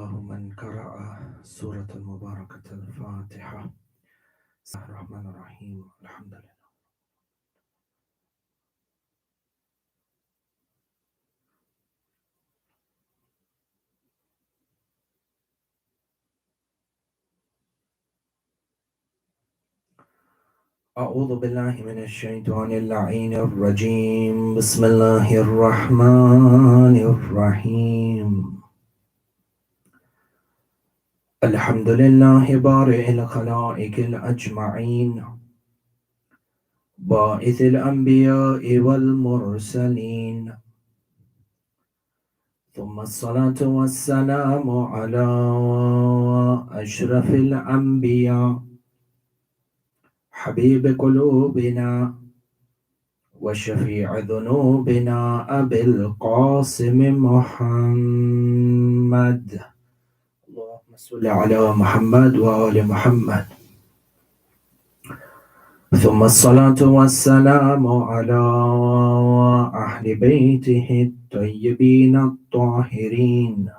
الله من قرأ سورة المباركة الفاتحة. بسم الله الرحمن الرحيم. الحمد لله. أعوذ بالله من الشيطان اللعين الرجيم. بسم الله الرحمن الرحيم. الحمد لله بارئ الخلائق الأجمعين، باعث الأنبياء والمرسلين، ثم الصلاة والسلام على أشرف الأنبياء، حبيب قلوبنا وشفيع ذنوبنا أبي القاسم محمد. اللهم صل على محمد وآل محمد. ثم الصلاة والسلام على أهل بيته الطيبين الطاهرين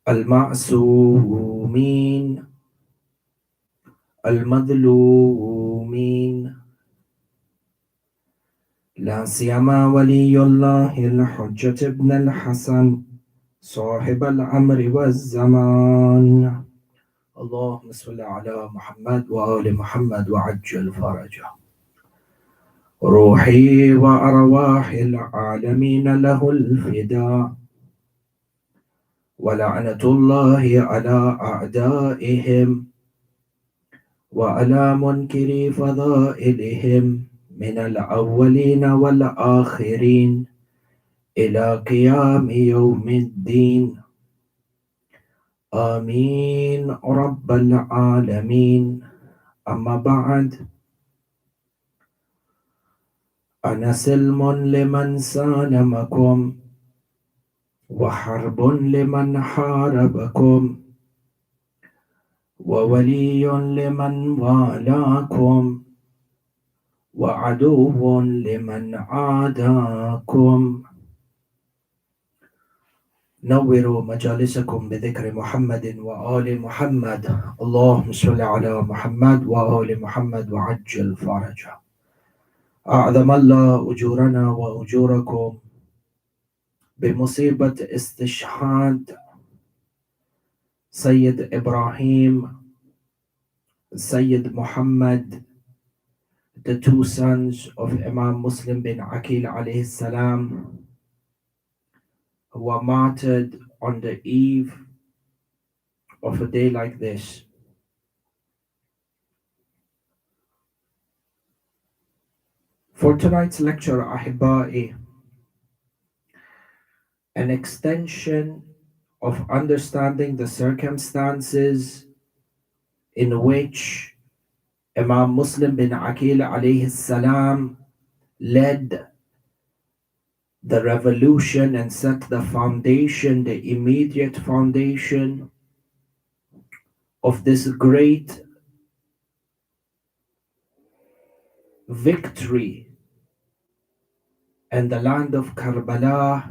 المعصومين المظلومين، لا سيما ولي الله الحجة ابن الحسن صاحب الأمر والزمان. اللهم صل على محمد وآل محمد وعجل فرجه. روحي وأرواح العالمين له الفداء، ولعنة الله على أعدائهم وعلى منكري فضائلهم من الأولين والآخرين إلى قيام يوم الدين. آمين رب العالمين. أما بعد، أنا سلم لمن سالمكم، وحرب لمن حاربكم، وولي لمن والاكم، وعدو لمن عاداكم. نوروا مجالسكم بذكر محمد وآل محمد. اللهم صل على محمد وآل محمد وعجل فرجه. أعظم الله أجورنا وأجوركم بمصيبة استشهاد سيد إبراهيم، Sayyid Mohamed, the two sons of Imam Muslim bin Aqeel alayhi salam, who were martyred on the eve of a day like this. For tonight's lecture, Ahibba'i, an extension of understanding the circumstances in which Imam Muslim bin Aqeel alayhi salam led the revolution and set the foundation, the immediate foundation of this great victory in the land of Karbala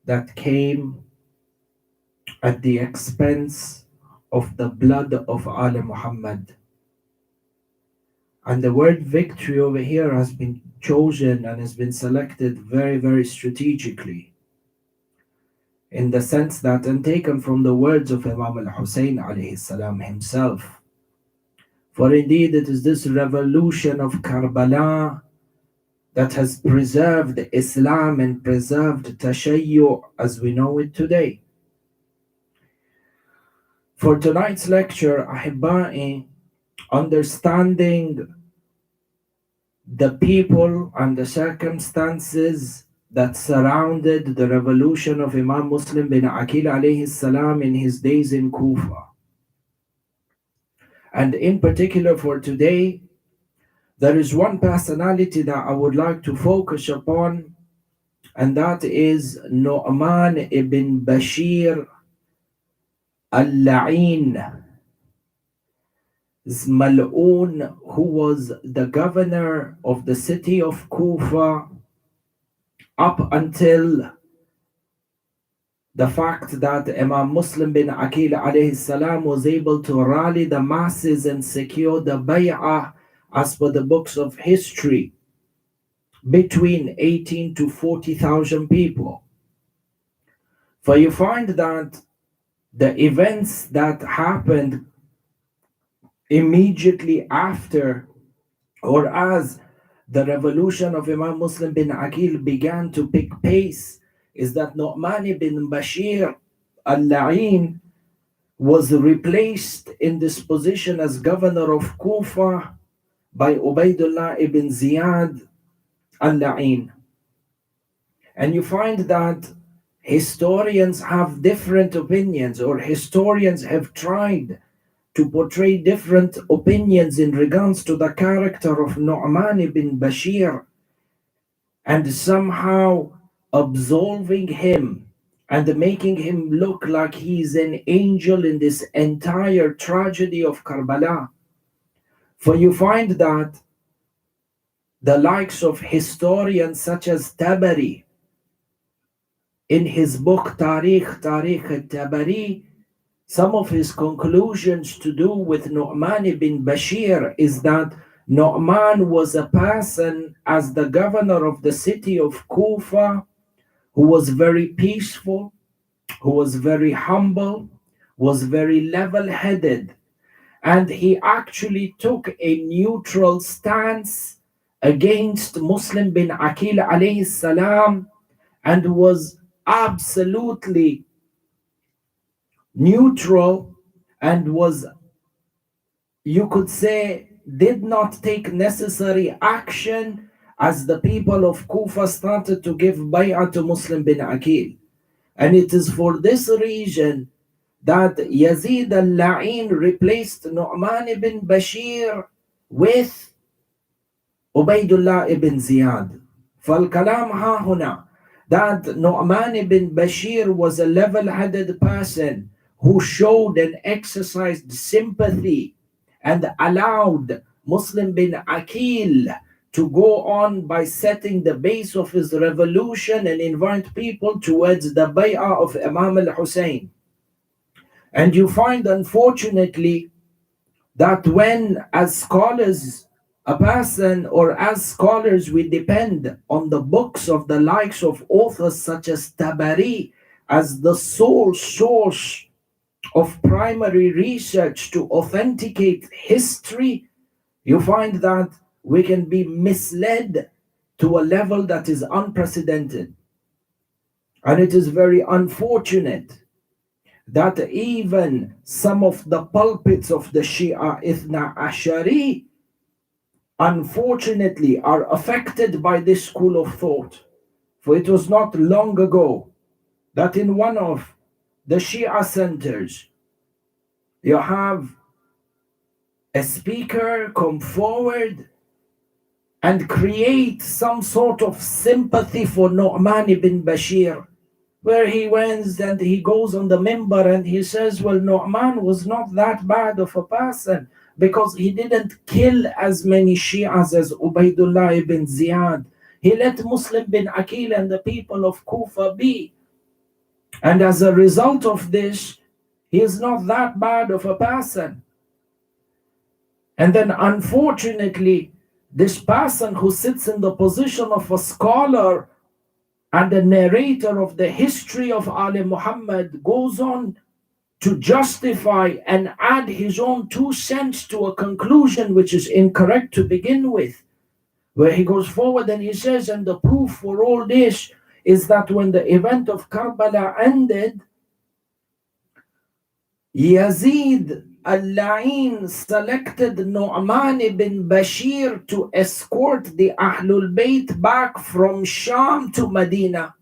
that came at the expense of the blood of Ali Muhammad. And the word victory over here has been chosen and has been selected very, very strategically, in the sense that, and taken from the words of Imam al-Hussein alayhi salam himself. For indeed it is this revolution of Karbala that has preserved Islam and preserved Tashayyu as we know it today. For tonight's lecture, Ahibba'i, understanding the people and the circumstances that surrounded the revolution of Imam Muslim bin Aqeel alayhi salam in his days in Kufa. And in particular for today, there is one personality that I would like to focus upon, and that is Nu'man ibn Bashir al-La'in, Mal'un, who was the governor of the city of Kufa up until The fact that Imam Muslim bin Aqeel alayhi salam was able to rally the masses and secure the bay'ah as per the books of history between 18 to 40,000 people. For you find that the events that happened immediately after or as the revolution of Imam Muslim bin Aqeel began to pick pace is that Nu'man bin Bashir al-La'in was replaced in this position as governor of Kufa by Ubaidullah ibn Ziyad al-La'in. And you find that historians have different opinions, or historians have tried to portray different opinions in regards to the character of Nu'man ibn Bashir, and somehow absolving him and making him look like he's an angel in this entire tragedy of Karbala. For you find that the likes of historians such as Tabari, in his book Tarikh al-Tabari, some of his conclusions to do with Nu'man ibn Bashir is that Nu'man was a person as the governor of the city of Kufa who was very peaceful, who was very humble, was very level-headed, and he actually took a neutral stance against Muslim bin Aqeel alayhi salam and was absolutely neutral and was, you could say, did not take necessary action as the people of Kufa started to give bay'ah to Muslim bin Aqeel. And it is for this reason that Yazid al-La'in replaced Nu'man ibn Bashir with Ubaidullah ibn Ziyad. فالكلام ها هنا that Nu'man ibn Bashir was a level-headed person who showed and exercised sympathy and allowed Muslim bin Aqeel to go on by setting the base of his revolution and invite people towards the bay'ah of Imam al-Hussein. And you find, unfortunately, that when, as scholars, a person, or as scholars, we depend on the books of the likes of authors such as Tabari as the sole source of primary research to authenticate history, you find that we can be misled to a level that is unprecedented. And it is very unfortunate that even some of the pulpits of the Shia Ithna Ashari, unfortunately, are affected by this school of thought. For it was not long ago that in one of the Shia centers, you have a speaker come forward and create some sort of sympathy for Nu'man ibn Bashir, where he went and he goes on the minbar and he says, well, Nu'man was not that bad of a person because he didn't kill as many Shias as Ubaidullah ibn Ziyad. He let Muslim bin Aqeel and the people of Kufa be. And as a result of this, he is not that bad of a person. And then unfortunately, this person who sits in the position of a scholar and a narrator of the history of Ali Muhammad goes on to justify and add his own 2 cents to a conclusion which is incorrect to begin with, where he goes forward and he says, and the proof for all this is that when the event of Karbala ended, Yazid al-La'in selected Nu'man ibn Bashir to escort the Ahlul Bayt back from Sham to Medina.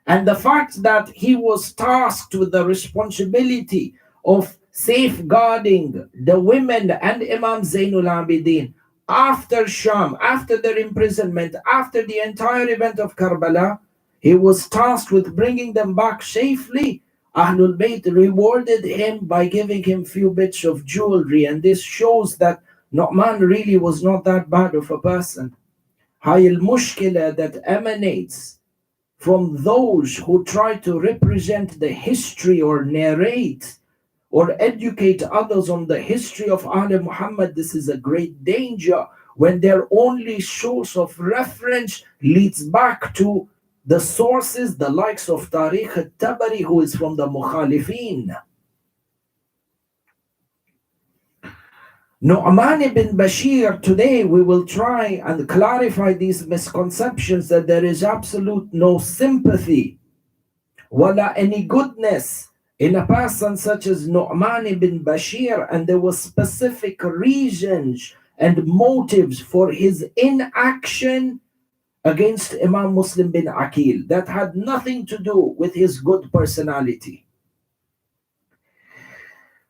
And the fact that he was tasked with the responsibility of safeguarding the women and Imam Zainul Abidin after Sham, after their imprisonment, after the entire event of Karbala, he was tasked with bringing them back safely. Ahlul Bayt rewarded him by giving him few bits of jewelry, and this shows that Nu'man really was not that bad of a person. Hayil mushkila that emanates from those who try to represent the history or narrate or educate others on the history of Ali Muhammad. This is a great danger when their only source of reference leads back to the sources, the likes of Tariq al-Tabari, who is from the Mukhalifin. Nu'man ibn Bashir, today we will try and clarify these misconceptions that there is absolute no sympathy, wala any goodness in a person such as Nu'man ibn Bashir, and there were specific reasons and motives for his inaction against Imam Muslim bin Aqeel that had nothing to do with his good personality.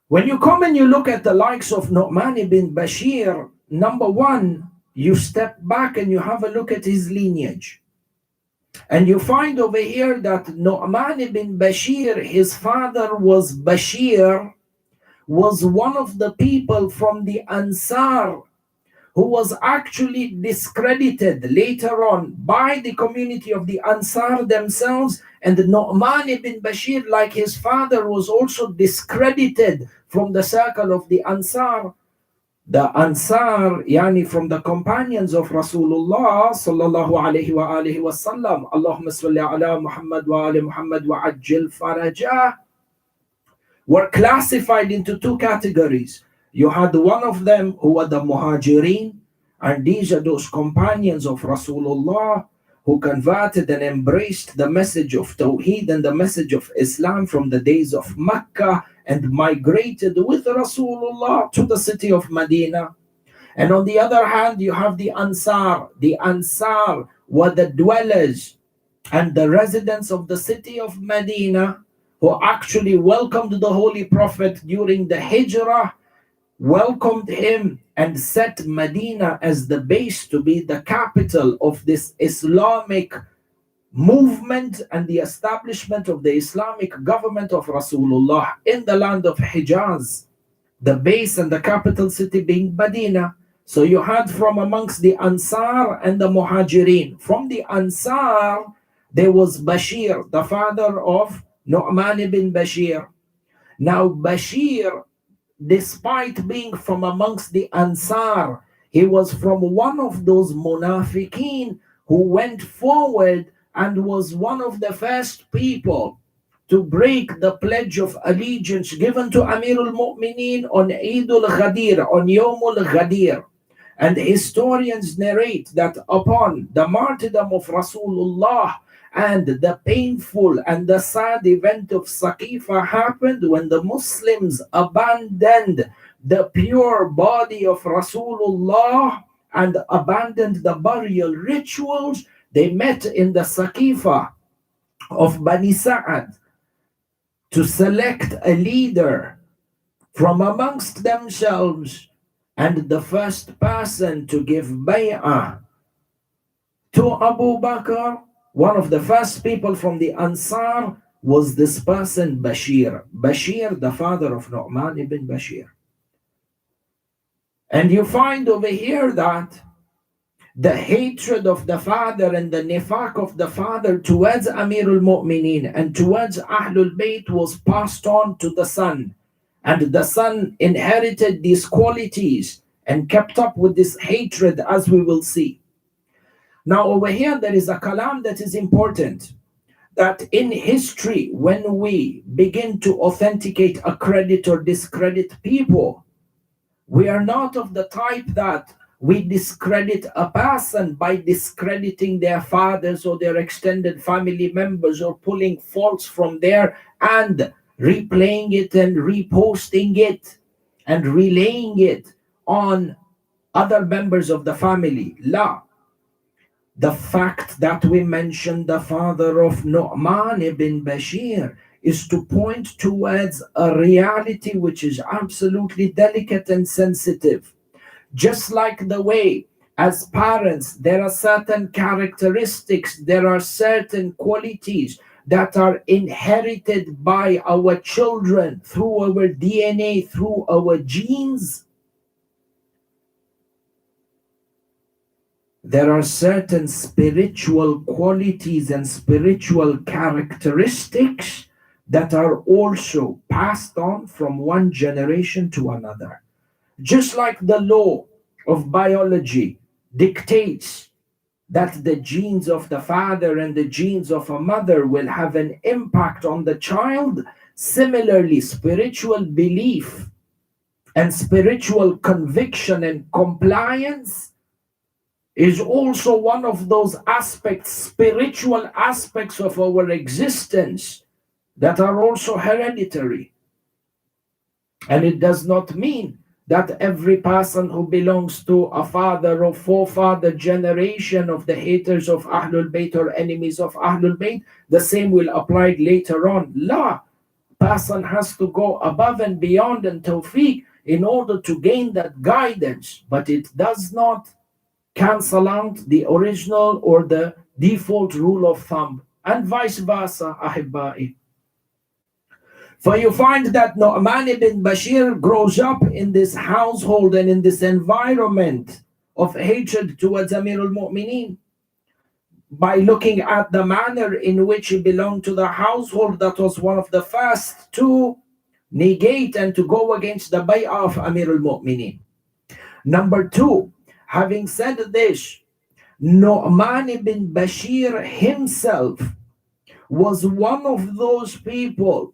When you come and you look at the likes of Nu'man ibn Bashir, number one, you step back and you have a look at his lineage. And you find over here that Nu'man ibn Bashir, his father was Bashir, was one of the people from the Ansar who was actually discredited later on by the community of the Ansar themselves. And Nu'man ibn Bashir, like his father, was also discredited from the circle of the Ansar. The Ansar, yani from the companions of Rasulullah sallallahu alayhi wa alihi wa sallam, Allahumma salli ala Muhammad wa ali Muhammad wa ajil farajah, were classified into two categories. You had one of them who were the Muhajirin, and these are those companions of Rasulullah who converted and embraced the message of Tawheed and the message of Islam from the days of Mecca and migrated with Rasulullah to the city of Medina. And on the other hand, you have the Ansar. The Ansar were the dwellers and the residents of the city of Medina who actually welcomed the Holy Prophet during the Hijrah, welcomed him and set Medina as the base to be the capital of this Islamic movement and the establishment of the Islamic government of Rasulullah in the land of Hijaz, the base and the capital city being Medina. So you had from amongst the Ansar and the Muhajirin. From the Ansar, there was Bashir, the father of Nu'man ibn Bashir. Now Bashir, despite being from amongst the Ansar, he was from one of those munafiqeen who went forward and was one of the first people to break the pledge of allegiance given to Amir al-Mu'mineen on Eid al-Ghadir, on Yawm al-Ghadir. And historians narrate that upon the martyrdom of Rasulullah and the painful and the sad event of Saqifa happened when the Muslims abandoned the pure body of Rasulullah and abandoned the burial rituals. They met in the Saqifa of Bani Sa'ad to select a leader from amongst themselves, and the first person to give bay'ah to Abu Bakr, one of the first people from the Ansar, was this person Bashir. Bashir, the father of Nu'man ibn Bashir. And you find over here that the hatred of the father and the nifaq of the father towards Amir al-Mu'mineen and towards Ahlul Bayt was passed on to the son. And the son inherited these qualities and kept up with this hatred, as we will see. Now over here there is a kalam that is important, that in history when we begin to authenticate, accredit or discredit people, we are not of the type that we discredit a person by discrediting their fathers or their extended family members or pulling faults from there and replaying it and reposting it and relaying it on other members of the family. La. The fact that we mention the father of Nu'man ibn Bashir is to point towards a reality which is absolutely delicate and sensitive. Just like the way as parents there are certain characteristics, there are certain qualities that are inherited by our children through our DNA, through our genes. there are certain spiritual qualities and spiritual characteristics that are also passed on from one generation to another. Just like the law of biology dictates that the genes of the father and the genes of a mother will have an impact on the child, similarly, spiritual belief and spiritual conviction and compliance is also one of those aspects, spiritual aspects of our existence that are also hereditary. And it does not mean that every person who belongs to a father or forefather generation of the haters of Ahlul Bayt or enemies of Ahlul Bayt, the same will apply later on. La, person has to go above and beyond and tawfiq in order to gain that guidance, but it does not cancel out the original or the default rule of thumb, and vice versa, ahibba'i. For you find that Nu'man ibn Bashir grows up in this household and in this environment of hatred towards Amir al-Mu'mineen. By looking at the manner in which he belonged to the household that was one of the first to negate and to go against the bay'ah of Amir al-Mu'mineen. Number two, having said this, Nu'man ibn Bashir himself was one of those people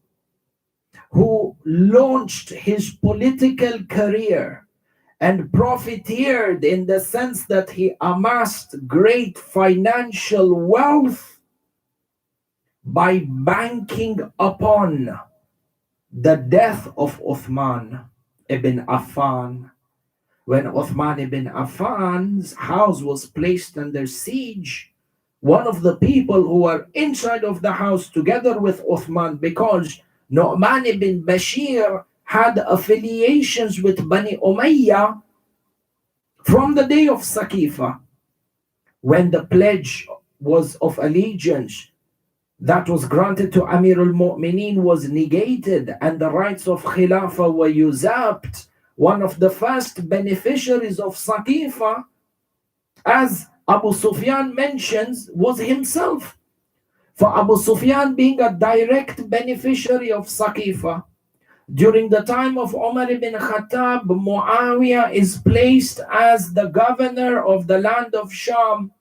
who launched his political career and profiteered in the sense that he amassed great financial wealth by banking upon the death of Uthman ibn Affan. When Uthman ibn Affan's house was placed under siege, one of the people who were inside of the house together with Uthman, because Nu'man ibn Bashir had affiliations with Bani Umayyah from the day of Saqifa, when the pledge was of allegiance that was granted to Amir al-Mu'mineen was negated and the rights of Khilafah were usurped. One of the first beneficiaries of Saqifa, as Abu Sufyan mentions, was himself. For Abu Sufyan being a direct beneficiary of Saqifa, during the time of Umar ibn Khattab, Muawiyah is placed as the governor of the land of Sham.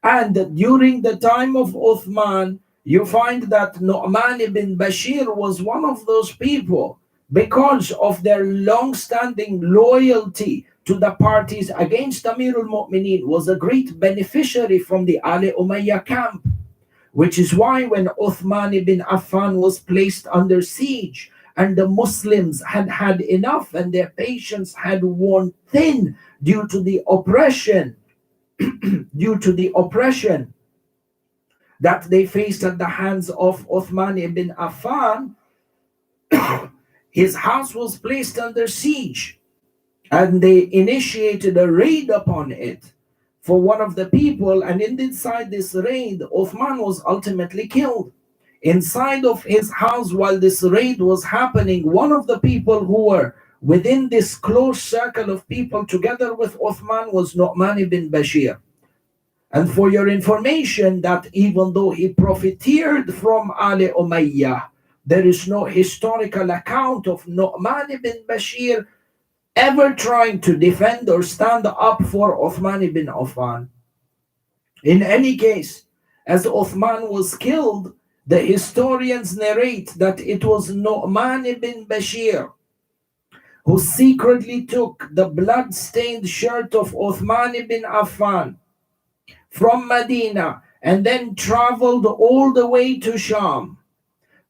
And during the time of Uthman, you find that Nu'man ibn Bashir was one of those people, because of their long-standing loyalty to the parties against Amir al-Mu'mineen, was a great beneficiary from the Ali Umayyah camp. Which is why when Uthman ibn Affan was placed under siege and the Muslims had had enough and their patience had worn thin due to the oppression, that they faced at the hands of Uthman ibn Affan, his house was placed under siege and they initiated a raid upon it for one of the people, and inside this raid, Uthman was ultimately killed. Inside of his house, while this raid was happening, one of the people who were within this close circle of people together with Uthman was Nu'man ibn Bashir. And for your information, that even though he profiteered from Ali Umayyah, there is no historical account of Nu'man ibn Bashir ever trying to defend or stand up for Uthman ibn Affan. In any case, as Uthman was killed, the historians narrate that it was Nu'man ibn Bashir who secretly took the blood-stained shirt of Uthman ibn Affan from Medina and then traveled all the way to Sham,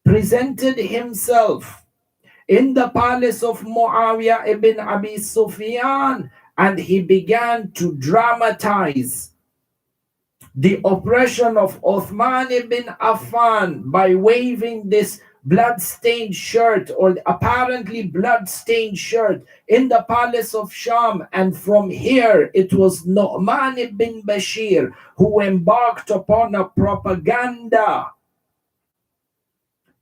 presented himself in the palace of Muawiyah ibn Abi Sufyan, and he began to dramatize the oppression of Uthman ibn Affan by waving this blood-stained shirt, or apparently blood-stained shirt, in the palace of Sham. And from here it was Nu'man ibn Bashir who embarked upon a propaganda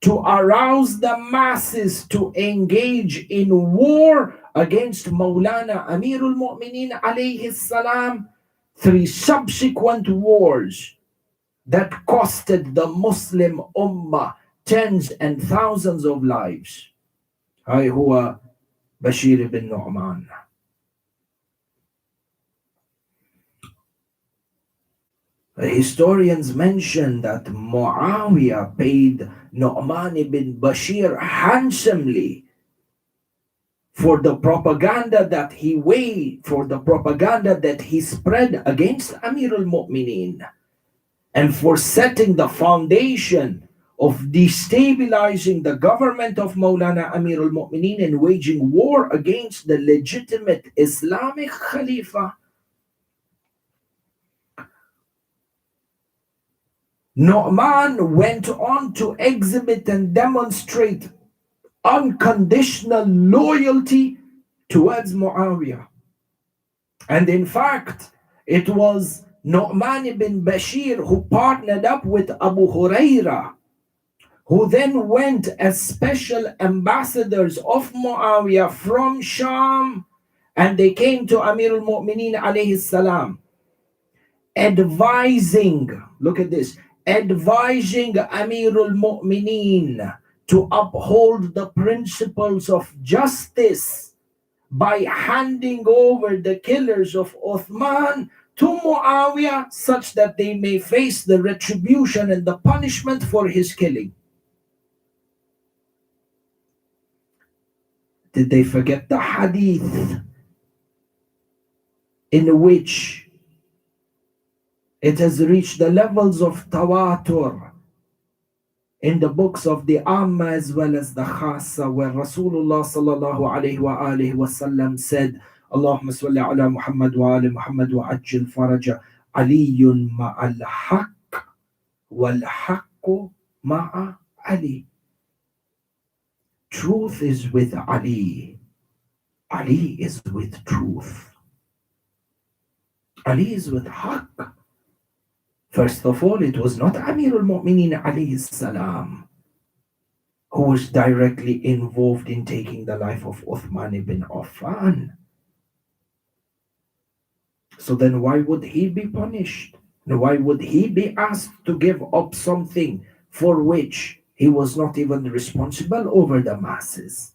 to arouse the masses to engage in war against Maulana Amirul Mu'mineen alayhi salam, 3 subsequent wars that costed the Muslim Ummah tens and thousands of lives. هاي هو بشير بن نعمان. The historians mention that Muawiyah paid Nu'man ibn Bashir handsomely for the propaganda that he weighed, for the propaganda that he spread against Amir al-Mu'mineen, and for setting the foundation of destabilizing the government of Maulana Amir al-Mu'mineen and waging war against the legitimate Islamic Khalifa. Nu'man went on to exhibit and demonstrate unconditional loyalty towards Muawiyah. And in fact, it was Nu'man ibn Bashir who partnered up with Abu Huraira, who then went as special ambassadors of Muawiyah from Sham, and they came to Amir al-Mu'mineen alayhi salam, advising, look at this, advising Amir al-Mu'mineen to uphold the principles of justice by handing over the killers of Uthman to Muawiyah such that they may face the retribution and the punishment for his killing. Did they forget the hadith in which it has reached the levels of tawatur in the books of the Amma as well as the Khassa, where Rasulullah sallallahu alayhi wa alihi wa sallam said, Allahumma salli ala Muhammad wa ali Muhammad wa ajil faraja, Aliyun ma'al haqq wal haqqu ma'a Ali. Truth is with Ali. Ali is with truth. Ali is with haqq. First of all, it was not Amir al-Mu'mineen alayhi salam who was directly involved in taking the life of Uthman ibn Affan. So then why would he be punished? Why would he be asked to give up something for which he was not even responsible over the masses?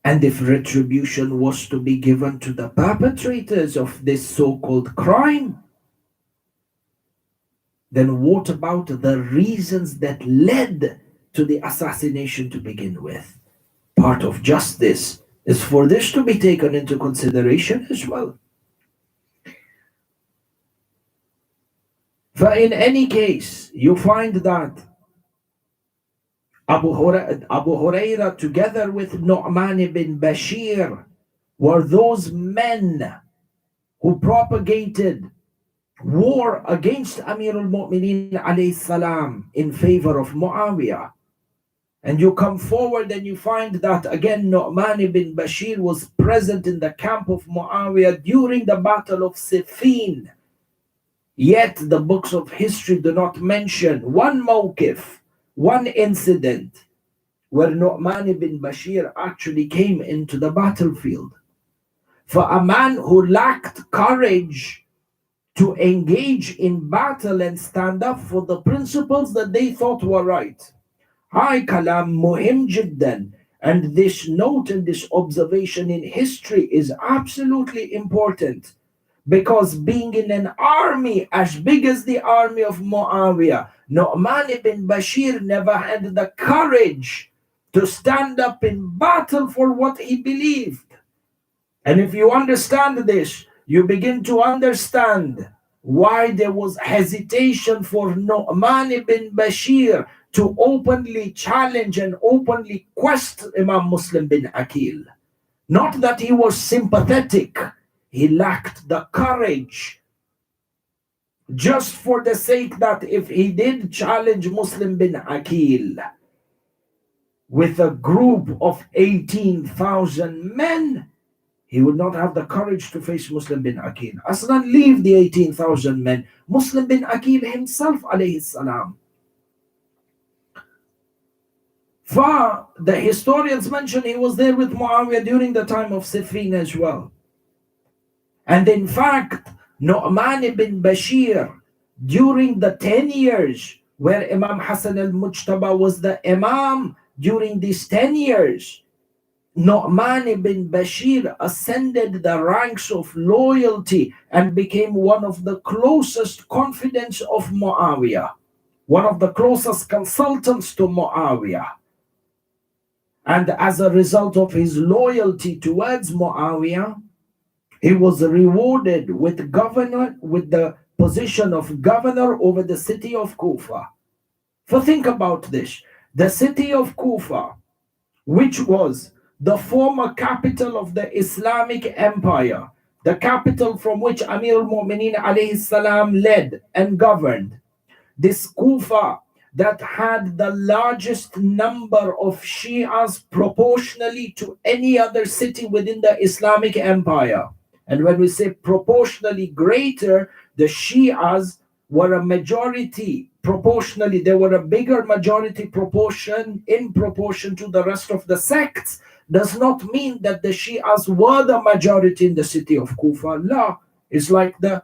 And if retribution was to be given to the perpetrators of this so-called crime, then what about the reasons that led to the assassination to begin with? Part of justice is for this to be taken into consideration as well. For in any case, you find that Abu Huraira together with Nu'man ibn Bashir were those men who propagated war against Amir al-Mu'mineen alayhi salam in favor of Muawiyah. And you come forward and you find that again Nu'man ibn Bashir was present in the camp of Muawiyah during the battle of Siffin. Yet the books of history do not mention one mawqif, one incident where Nu'man ibn Bashir actually came into the battlefield. For a man who lacked courage to engage in battle and stand up for the principles that they thought were right. Hi kalam muhim jiddan. And this note and this observation in history is absolutely important, because being in an army as big as the army of Muawiyah, Nu'man ibn Bashir never had the courage to stand up in battle for what he believed. And if you understand this, you begin to understand why there was hesitation for Nu'man ibn Bashir to openly challenge and openly question Imam Muslim bin Aqeel. Not that he was sympathetic, he lacked the courage. Just for the sake that if he did challenge Muslim bin Aqeel with a group of 18,000 men, he would not have the courage to face Muslim bin Aqeel. Aslan, leave the 18,000 men. Muslim bin Aqeel himself, alayhi salam. For the historians mention he was there with Muawiyah during the time of Siffin as well. And in fact, Nu'man ibn Bashir, during the 10 years where Imam Hassan al-Mujtaba was the Imam, during these 10 years, Nu'man ibn Bashir ascended the ranks of loyalty and became one of the closest confidants of Muawiyah, one of the closest consultants to Muawiyah. And as a result of his loyalty towards Muawiyah, he was rewarded with the position of governor over the city of Kufa. So think about this. The city of Kufa, which was the former capital of the Islamic Empire, the capital from which Amir al-Mu'mineen alayhi salam led and governed. This Kufa that had the largest number of Shias proportionally to any other city within the Islamic Empire. And when we say proportionally greater, the Shias were a majority proportionally, they were a bigger majority proportion in proportion to the rest of the sects, does not mean that the Shias were the majority in the city of Kufa. La, it's like the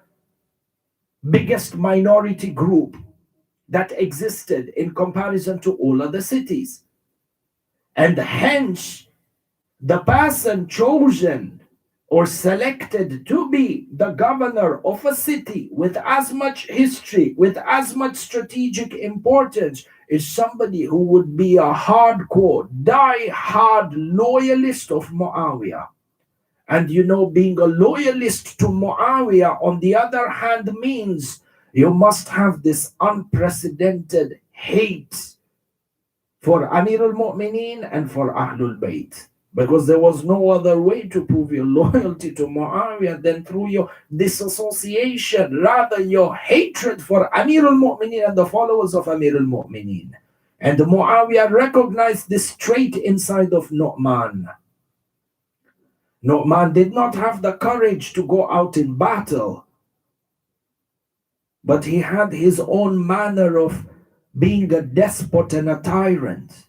biggest minority group that existed in comparison to all other cities. And hence, the person chosen or selected to be the governor of a city with as much history, with as much strategic importance, is somebody who would be a hardcore, die-hard loyalist of Muawiyah. And you know, being a loyalist to Muawiyah, on the other hand, means you must have this unprecedented hate for Amir al-Mu'mineen and for Ahlul Bayt. Because there was no other way to prove your loyalty to Muawiyah than through your disassociation, rather your hatred for Amir al-Mu'mineen and the followers of Amir al-Mu'mineen. And Muawiyah recognized this trait inside of Nu'man. Nu'man did not have the courage to go out in battle, but he had his own manner of being a despot and a tyrant.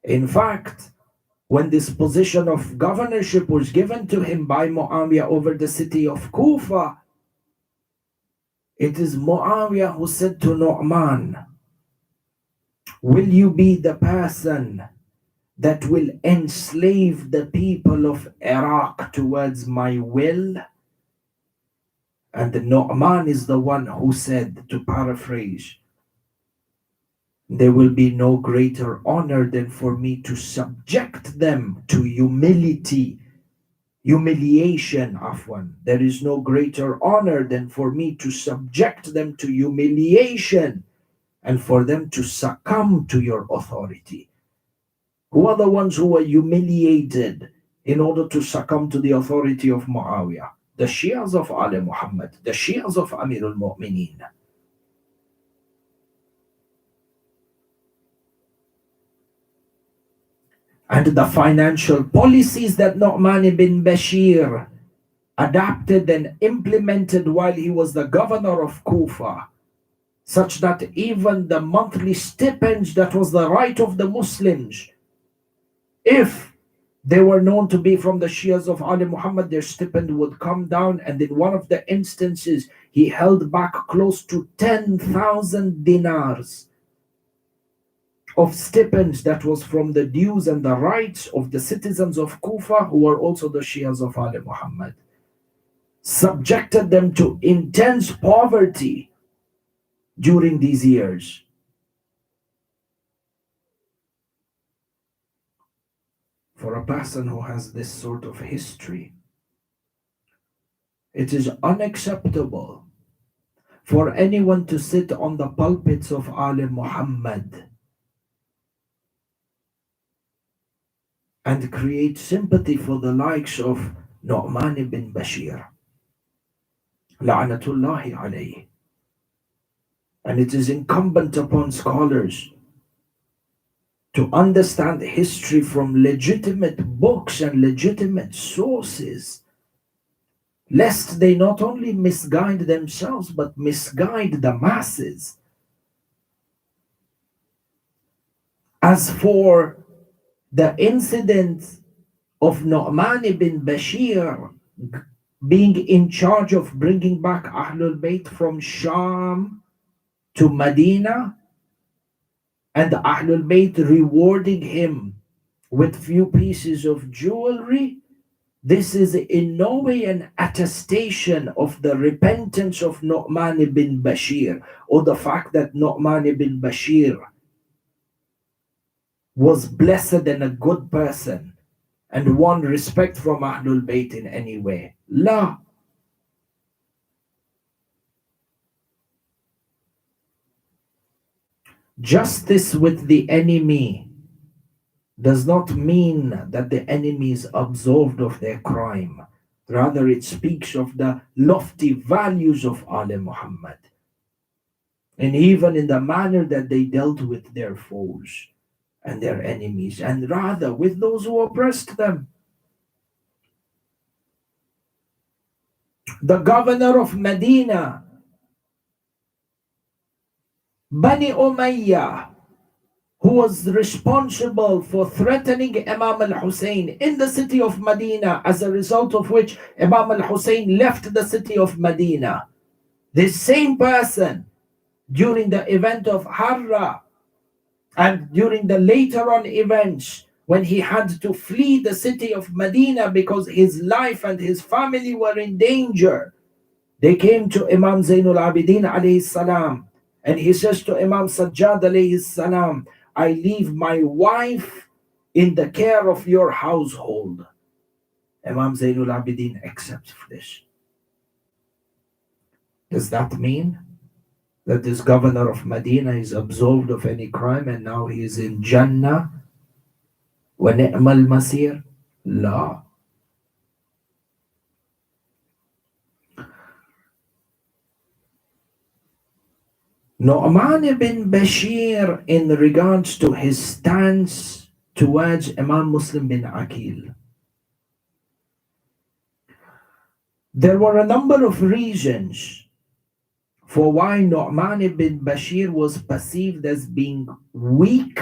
In fact, when this position of governorship was given to him by Muawiyah over the city of Kufa, it is Muawiyah who said to Nu'man, will you be the person that will enslave the people of Iraq towards my will? And Nu'man is the one who said, to paraphrase, there will be no greater honor than for me to subject them to humiliation, afwan. There is no greater honor than for me to subject them to humiliation and for them to succumb to your authority. Who are the ones who were humiliated in order to succumb to the authority of Muawiyah? The Shias of Ali Muhammad, the Shias of Amir al-Mu'mineen. And the financial policies that Nu'man ibn Bashir adapted and implemented while he was the governor of Kufa, such that even the monthly stipends that was the right of the Muslims, if they were known to be from the Shias of Ali Muhammad, their stipend would come down. And in one of the instances, he held back close to 10,000 dinars of stipends that was from the dues and the rights of the citizens of Kufa, who were also the Shias of Ali Muhammad. Subjected them to intense poverty during these years. For a person who has this sort of history, it is unacceptable for anyone to sit on the pulpits of Ali Muhammad and create sympathy for the likes of Nu'man ibn Bashir. La'natullahi alayhi. And it is incumbent upon scholars to understand history from legitimate books and legitimate sources, lest they not only misguide themselves, but misguide the masses. As for the incident of Nu'man ibn Bashir being in charge of bringing back Ahlul Bayt from Sham to Medina, and Ahlul Bayt rewarding him with few pieces of jewelry. This is in no way an attestation of the repentance of Nu'man ibn Bashir, or the fact that Nu'man ibn Bashir was blessed and a good person and won respect from Ahlul Bayt in any way. La. Justice with the enemy does not mean that the enemy is absolved of their crime. Rather, it speaks of the lofty values of Ali Muhammad, and even in the manner that they dealt with their foes and their enemies, and rather with those who oppressed them. The governor of Medina, Bani Umayyah, who was responsible for threatening Imam al-Hussein in the city of Medina, as a result of which Imam al-Hussein left the city of Medina. This same person, during the event of Harra and during the later on events, when he had to flee the city of Medina because his life and his family were in danger, they came to Imam Zainul Abidin alayhi salam, and he says to Imam Sajjad alayhi salam, I leave my wife in the care of your household. Imam Zainul Abidin accepts this. Does that mean that this governor of Medina is absolved of any crime and now he is in Jannah? Wa ni'mal masir? La. Nu'man ibn Bashir, in regards to his stance towards Imam Muslim bin Aqeel, there were a number of reasons for why Nu'man ibn Bashir was perceived as being weak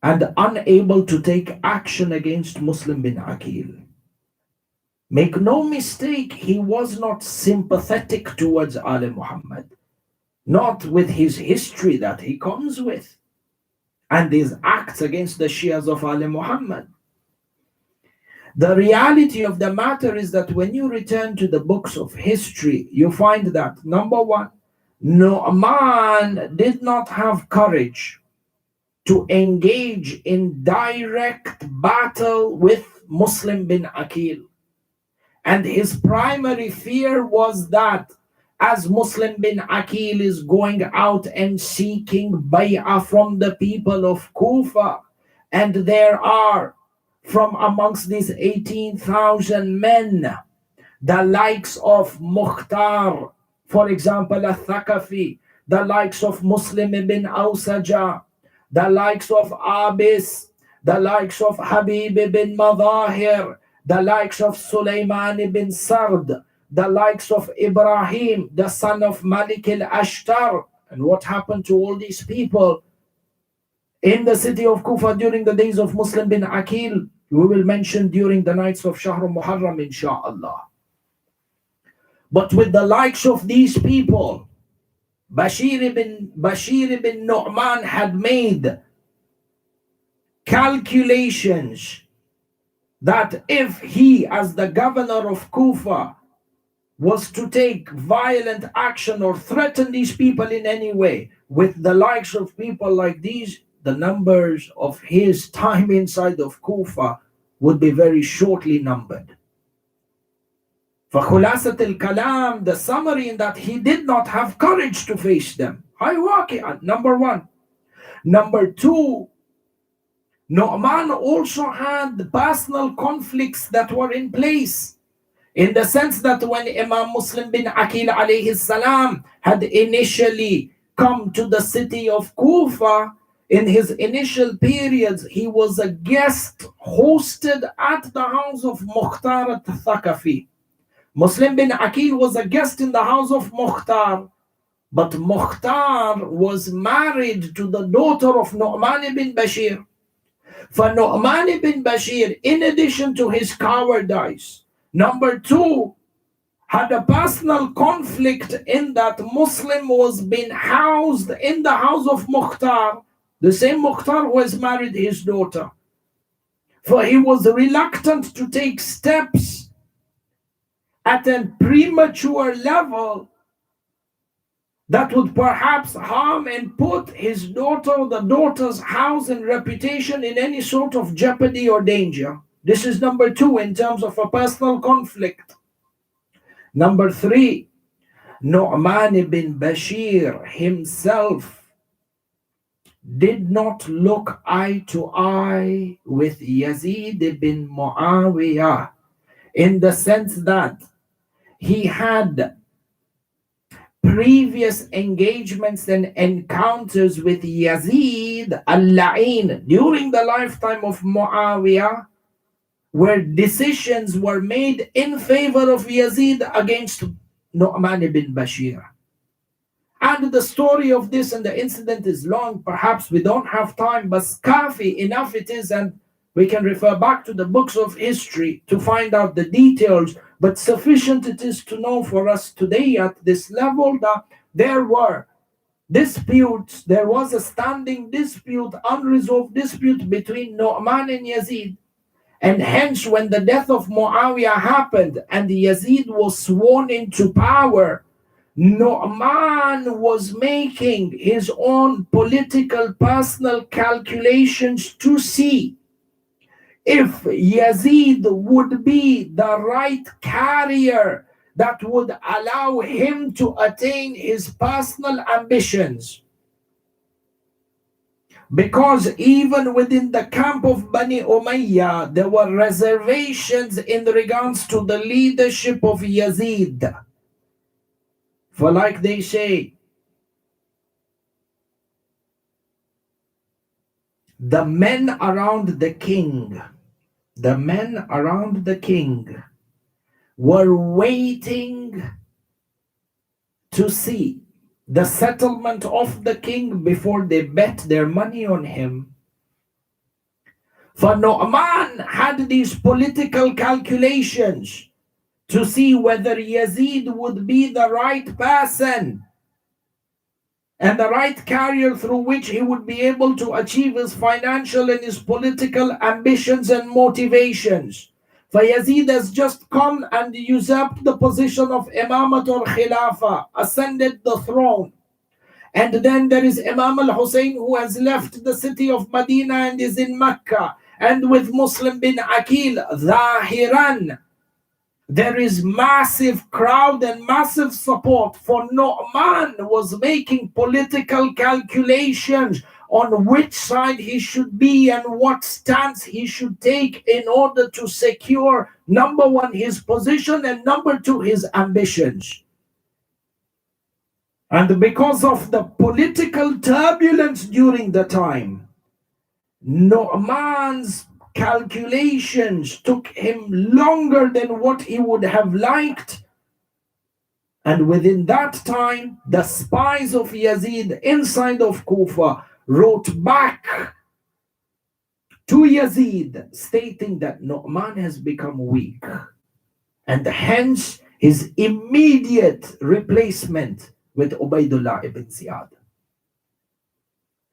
and unable to take action against Muslim bin Aqeel. Make no mistake, he was not sympathetic towards Ali Muhammad, not with his history that he comes with and his acts against the Shias of Ali Muhammad. The reality of the matter is that when you return to the books of history, you find that, number one, Nu'man did not have courage to engage in direct battle with Muslim bin Aqeel. And his primary fear was that as Muslim bin Aqeel is going out and seeking bay'ah from the people of Kufa, and there are from amongst these 18,000 men, the likes of Mukhtar, for example, al-Thaqafi, the likes of Muslim ibn Awsaja, the likes of Abbas, the likes of Habib ibn Madahir, the likes of Sulaiman ibn Sard, the likes of Ibrahim, the son of Malik al-Ashtar. And what happened to all these people in the city of Kufa during the days of Muslim bin Aqeel? We will mention during the nights of Shahr Muharram, inshaAllah. But with the likes of these people, Bashir ibn Nu'man had made calculations that if he, as the governor of Kufa, was to take violent action or threaten these people in any way, with the likes of people like these, the numbers of his time inside of Kufa would be very shortly numbered. For Khulasat al-Kalam, the summary in that he did not have courage to face them. Number one. Number two, Nu'man also had personal conflicts that were in place, in the sense that when Imam Muslim bin Aqeel alayhi salam had initially come to the city of Kufa, in his initial periods, he was a guest hosted at the house of Mukhtar al-Thaqafi. Muslim bin Aqeel was a guest in the house of Mukhtar, but Mukhtar was married to the daughter of Nu'man ibn Bashir. For Nu'man ibn Bashir, in addition to his cowardice, number two, had a personal conflict in that Muslim was being housed in the house of Mukhtar, the same Mukhtar who has married his daughter. For he was reluctant to take steps at a premature level that would perhaps harm and put his daughter or the daughter's house and reputation in any sort of jeopardy or danger. This is number two in terms of a personal conflict. Number three, Nu'man ibn Bashir himself did not look eye to eye with Yazid ibn Muawiyah, in the sense that he had previous engagements and encounters with Yazid al-La'in during the lifetime of Muawiyah, where decisions were made in favor of Yazid against Nu'man ibn Bashir. And the story of this and the incident is long. Perhaps we don't have time, but kafi enough it is, and we can refer back to the books of history to find out the details. But sufficient it is to know for us today at this level that there were disputes. There was a standing dispute, unresolved dispute between Nu'man and Yazid. And hence, when the death of Muawiyah happened and Yazid was sworn into power, Nu'man was making his own political personal calculations to see if Yazid would be the right carrier that would allow him to attain his personal ambitions. Because even within the camp of Bani Umayyah, there were reservations in regards to the leadership of Yazid. For like they say, the men around the king were waiting to see the settlement of the king before they bet their money on him. For Nu'man had these political calculations to see whether Yazid would be the right person and the right carrier through which he would be able to achieve his financial and his political ambitions and motivations. For Yazid has just come and usurped the position of Imamat or Khilafah, ascended the throne. And then there is Imam al-Hussein, who has left the city of Medina and is in Mecca. And with Muslim bin Aqeel, Zahiran, there is massive crowd and massive support. For Nu'man was making political calculations on which side he should be and what stance he should take in order to secure, number one, his position, and number two, his ambitions. And because of the political turbulence during the time, Nu'man's calculations took him longer than what he would have liked. And within that time, the spies of Yazid inside of Kufa wrote back to Yazid stating that Nu'man has become weak, and hence his immediate replacement with Ubaidullah ibn Ziyad.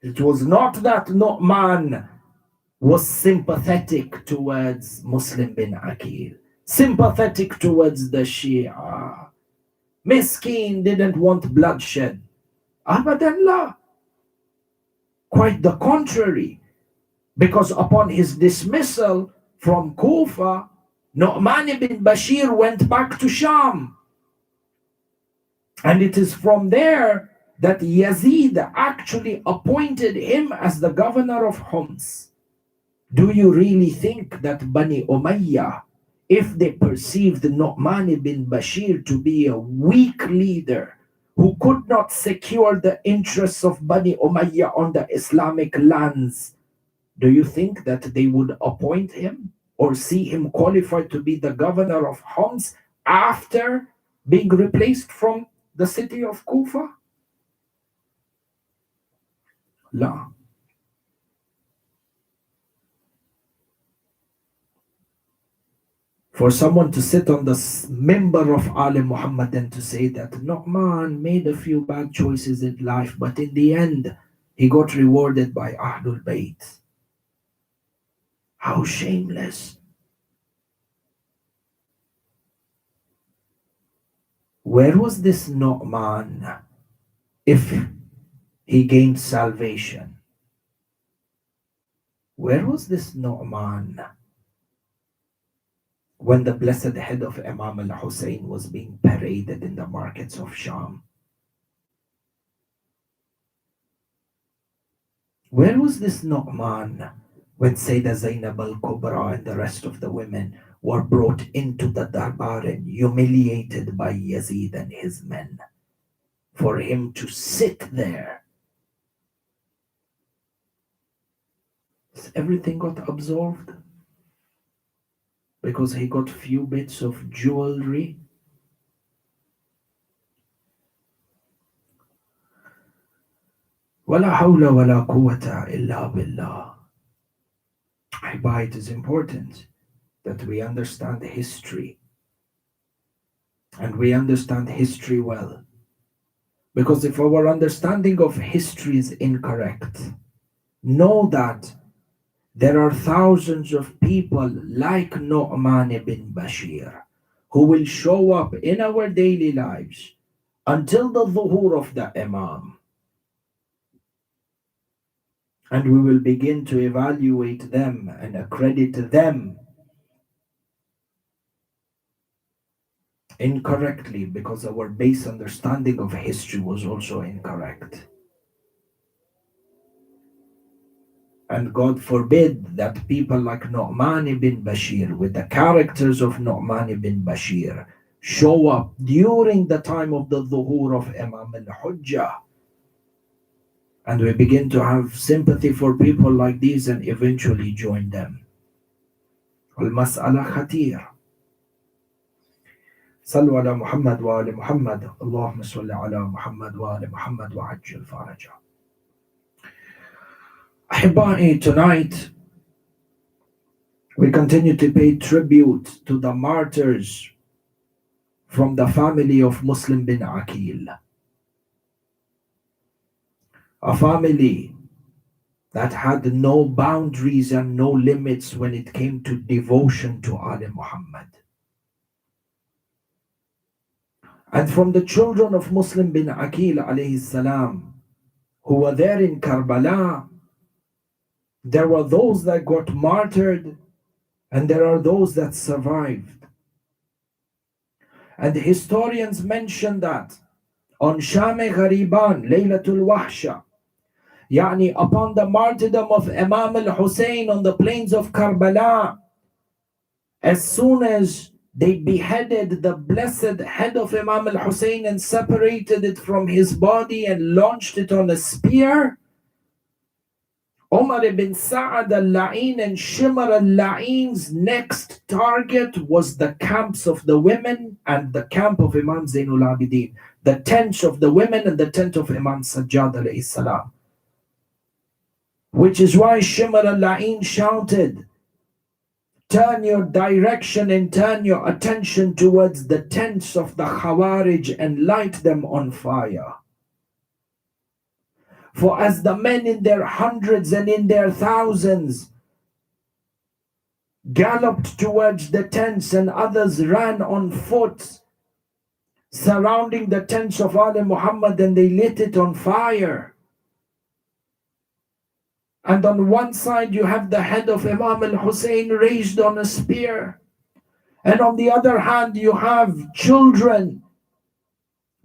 It was not that Nu'man was sympathetic towards Muslim bin Aqeel, sympathetic towards the Shia. Miskin didn't want bloodshed. Abadan la. Quite the contrary. Because upon his dismissal from Kufa, Nu'man ibn Bashir went back to Sham. And it is from there that Yazid actually appointed him as the governor of Homs. Do you really think that Bani Umayyah, if they perceived Nu'man ibn Bashir to be a weak leader who could not secure the interests of Bani Umayyah on the Islamic lands, do you think that they would appoint him or see him qualified to be the governor of Homs after being replaced from the city of Kufa? La. For someone to sit on the member of Ali Muhammad and to say that Nu'man made a few bad choices in life, but in the end, he got rewarded by Ahlul Bayt. How shameless. Where was this Nu'man if he gained salvation? Where was this Nu'man when the blessed head of Imam al-Hussein was being paraded in the markets of Sham? Where was this Nu'man when Sayyidah Zainab al-Kubra and the rest of the women were brought into the darbar and humiliated by Yazid and his men? For him to sit there, everything got absolved because he got few bits of jewelry. وَلَا حَوْلَ وَلَا قُوَّةَ إِلَّا بِاللَّهِ. It is important that we understand history, and we understand history well. Because if our understanding of history is incorrect, know that there are thousands of people like Nu'man ibn Bashir who will show up in our daily lives until the dhuhur of the Imam. And we will begin to evaluate them and accredit them incorrectly because our base understanding of history was also incorrect. And God forbid that people like Nu'man ibn Bashir, with the characters of Nu'man ibn Bashir, show up during the time of the dhuhur of Imam al-Hujjah. And we begin to have sympathy for people like these and eventually join them. Al-mas'ala khatir. صلوا على محمد وآل محمد اللهم صل على محمد وآل محمد وعجل فرجه. أحبائي, tonight we continue to pay tribute to the martyrs from the family of Muslim bin Aqeel. A family that had no boundaries and no limits when it came to devotion to Ali Muhammad. And from the children of Muslim bin Aqeel alayhi salam, who were there in Karbala, there were those that got martyred and there are those that survived. And historians mention that on Sham-e Ghariban, Laylatul Wahsha, yani upon the martyrdom of Imam al-Hussein on the plains of Karbala, as soon as they beheaded the blessed head of Imam al-Hussein and separated it from his body and launched it on a spear, Umar ibn Sa'ad al-La'in and Shimar al-La'in's next target was the camps of the women and the camp of Imam Zainul Abidin, the tents of the women and the tent of Imam Sajjad alayhi salam. Which is why Shimar al-La'in shouted, turn your direction and turn your attention towards the tents of the Khawarij and light them on fire. For as the men in their hundreds and in their thousands galloped towards the tents and others ran on foot, surrounding the tents of Ali Muhammad, and they lit it on fire. And on one side you have the head of Imam al-Hussein raised on a spear. And on the other hand you have children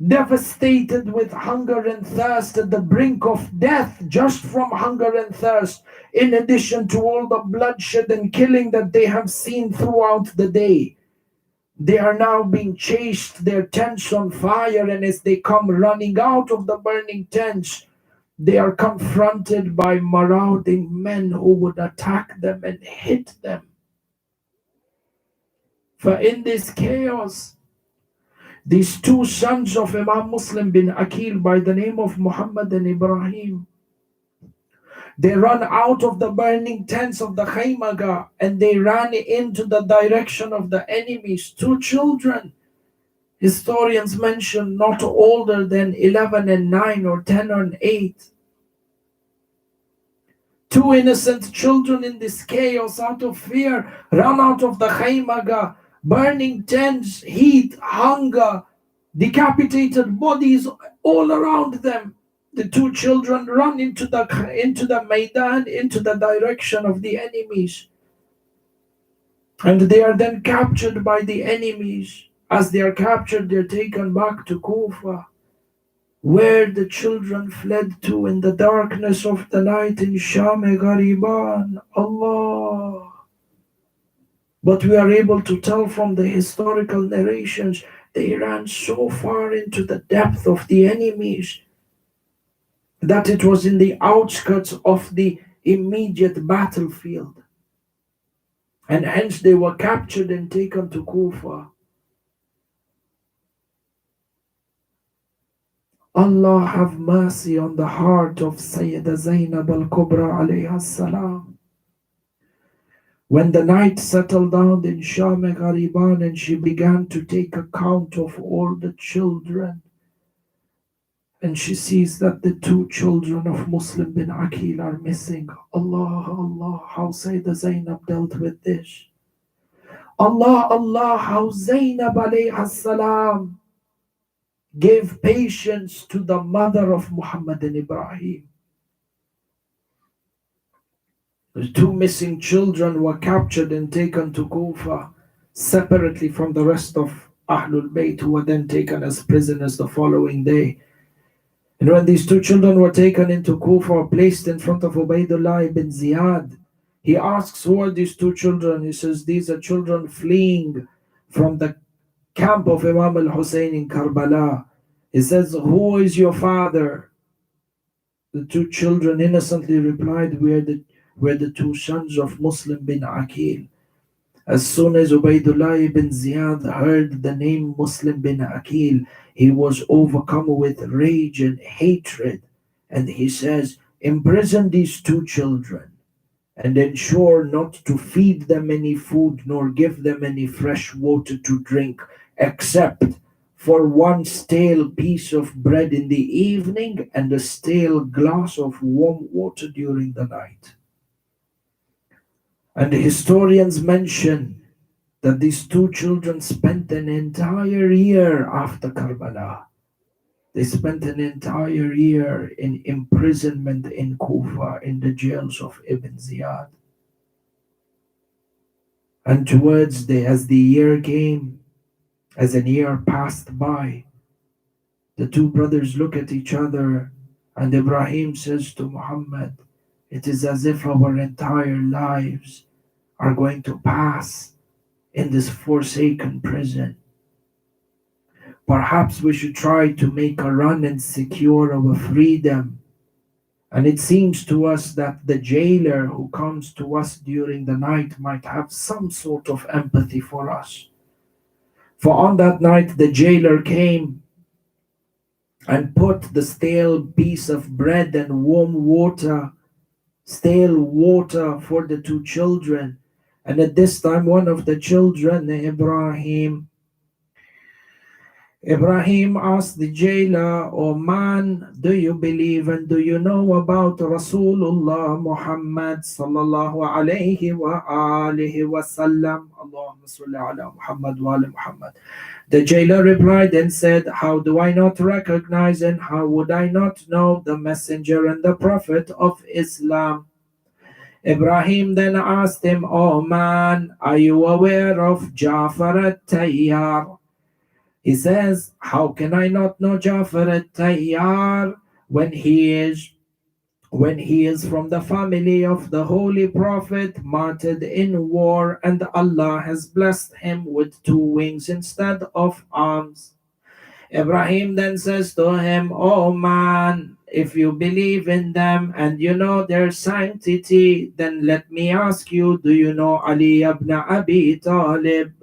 devastated with hunger and thirst at the brink of death just from hunger and thirst, in addition to all the bloodshed and killing that they have seen throughout the day. They are now being chased, their tents on fire, and as they come running out of the burning tents, they are confronted by marauding men who would attack them and hit them. For in this chaos, these two sons of Imam Muslim bin Aqeel by the name of Muhammad and Ibrahim They run out of the burning tents of the Khaymaga and they ran into the direction of the enemies. Two children, historians mention, not older than 11 and 9 or 10 and 8. Two innocent children in this chaos, out of fear, run out of the Khaymaga, burning tents, heat, hunger, decapitated bodies all around them. The two children run into the Maidan, into the direction of the enemies. And they are then captured by the enemies. As they are captured, they're taken back to Kufa, where the children fled to in the darkness of the night in Sham Ghariban. Allah. But we are able to tell from the historical narrations, they ran so far into the depth of the enemies that it was in the outskirts of the immediate battlefield. And hence they were captured and taken to Kufa. Allah have mercy on the heart of Sayyida Zainab al-Kubra alayha salam. When the night settled down in Sham Ghariban and she began to take account of all the children, and she sees that the two children of Muslim bin Aqeel are missing. Allah, Allah, how Sayyida Zainab dealt with this. Allah, Allah, how Zainab alayha salam gave patience to the mother of Muhammad and Ibrahim. The two missing children were captured and taken to Kufa separately from the rest of Ahlul Bayt, who were then taken as prisoners the following day. And when these two children were taken into Kufa, placed in front of Ubaydullah ibn Ziyad, he asks, who are these two children? He says, these are children fleeing from the camp of Imam al-Hussein in Karbala. He says, who is your father? The two children innocently replied, we're the two sons of Muslim bin Aqeel. As soon as Ubaydullah ibn Ziyad heard the name Muslim bin Aqeel, he was overcome with rage and hatred. And he says, imprison these two children and ensure not to feed them any food nor give them any fresh water to drink, except for one stale piece of bread in the evening and a stale glass of warm water during the night. And the historians mention that these two children spent an entire year after Karbala. They spent an entire year in imprisonment in Kufa, in the jails of Ibn Ziyad. And as the year came, as a year passed by, the two brothers look at each other, and Ibrahim says to Muhammad, it is as if our entire lives are going to pass in this forsaken prison. Perhaps we should try to make a run and secure our freedom. And it seems to us that the jailer who comes to us during the night might have some sort of empathy for us. For on that night the jailer came and put the stale piece of bread and warm water, stale water for the two children. And at this time, one of the children, Ibrahim asked the jailer, "Oh man, do you believe and do you know about Rasulullah Muhammad sallallahu alayhi wa alihi wa sallam? Allahumma salli ala Muhammad wa ala Muhammad." The jailer replied and said, "How do I not recognize and how would I not know the messenger and the prophet of Islam?" Ibrahim then asked him, "Oh man, are you aware of Ja'far al-Tayyar?" He says, "How can I not know Ja'far al-Tayyar when he is from the family of the Holy Prophet, martyred in war, and Allah has blessed him with two wings instead of arms?" Ibrahim then says to him, "Oh man, if you believe in them and you know their sanctity, then let me ask you, do you know Ali ibn Abi Talib,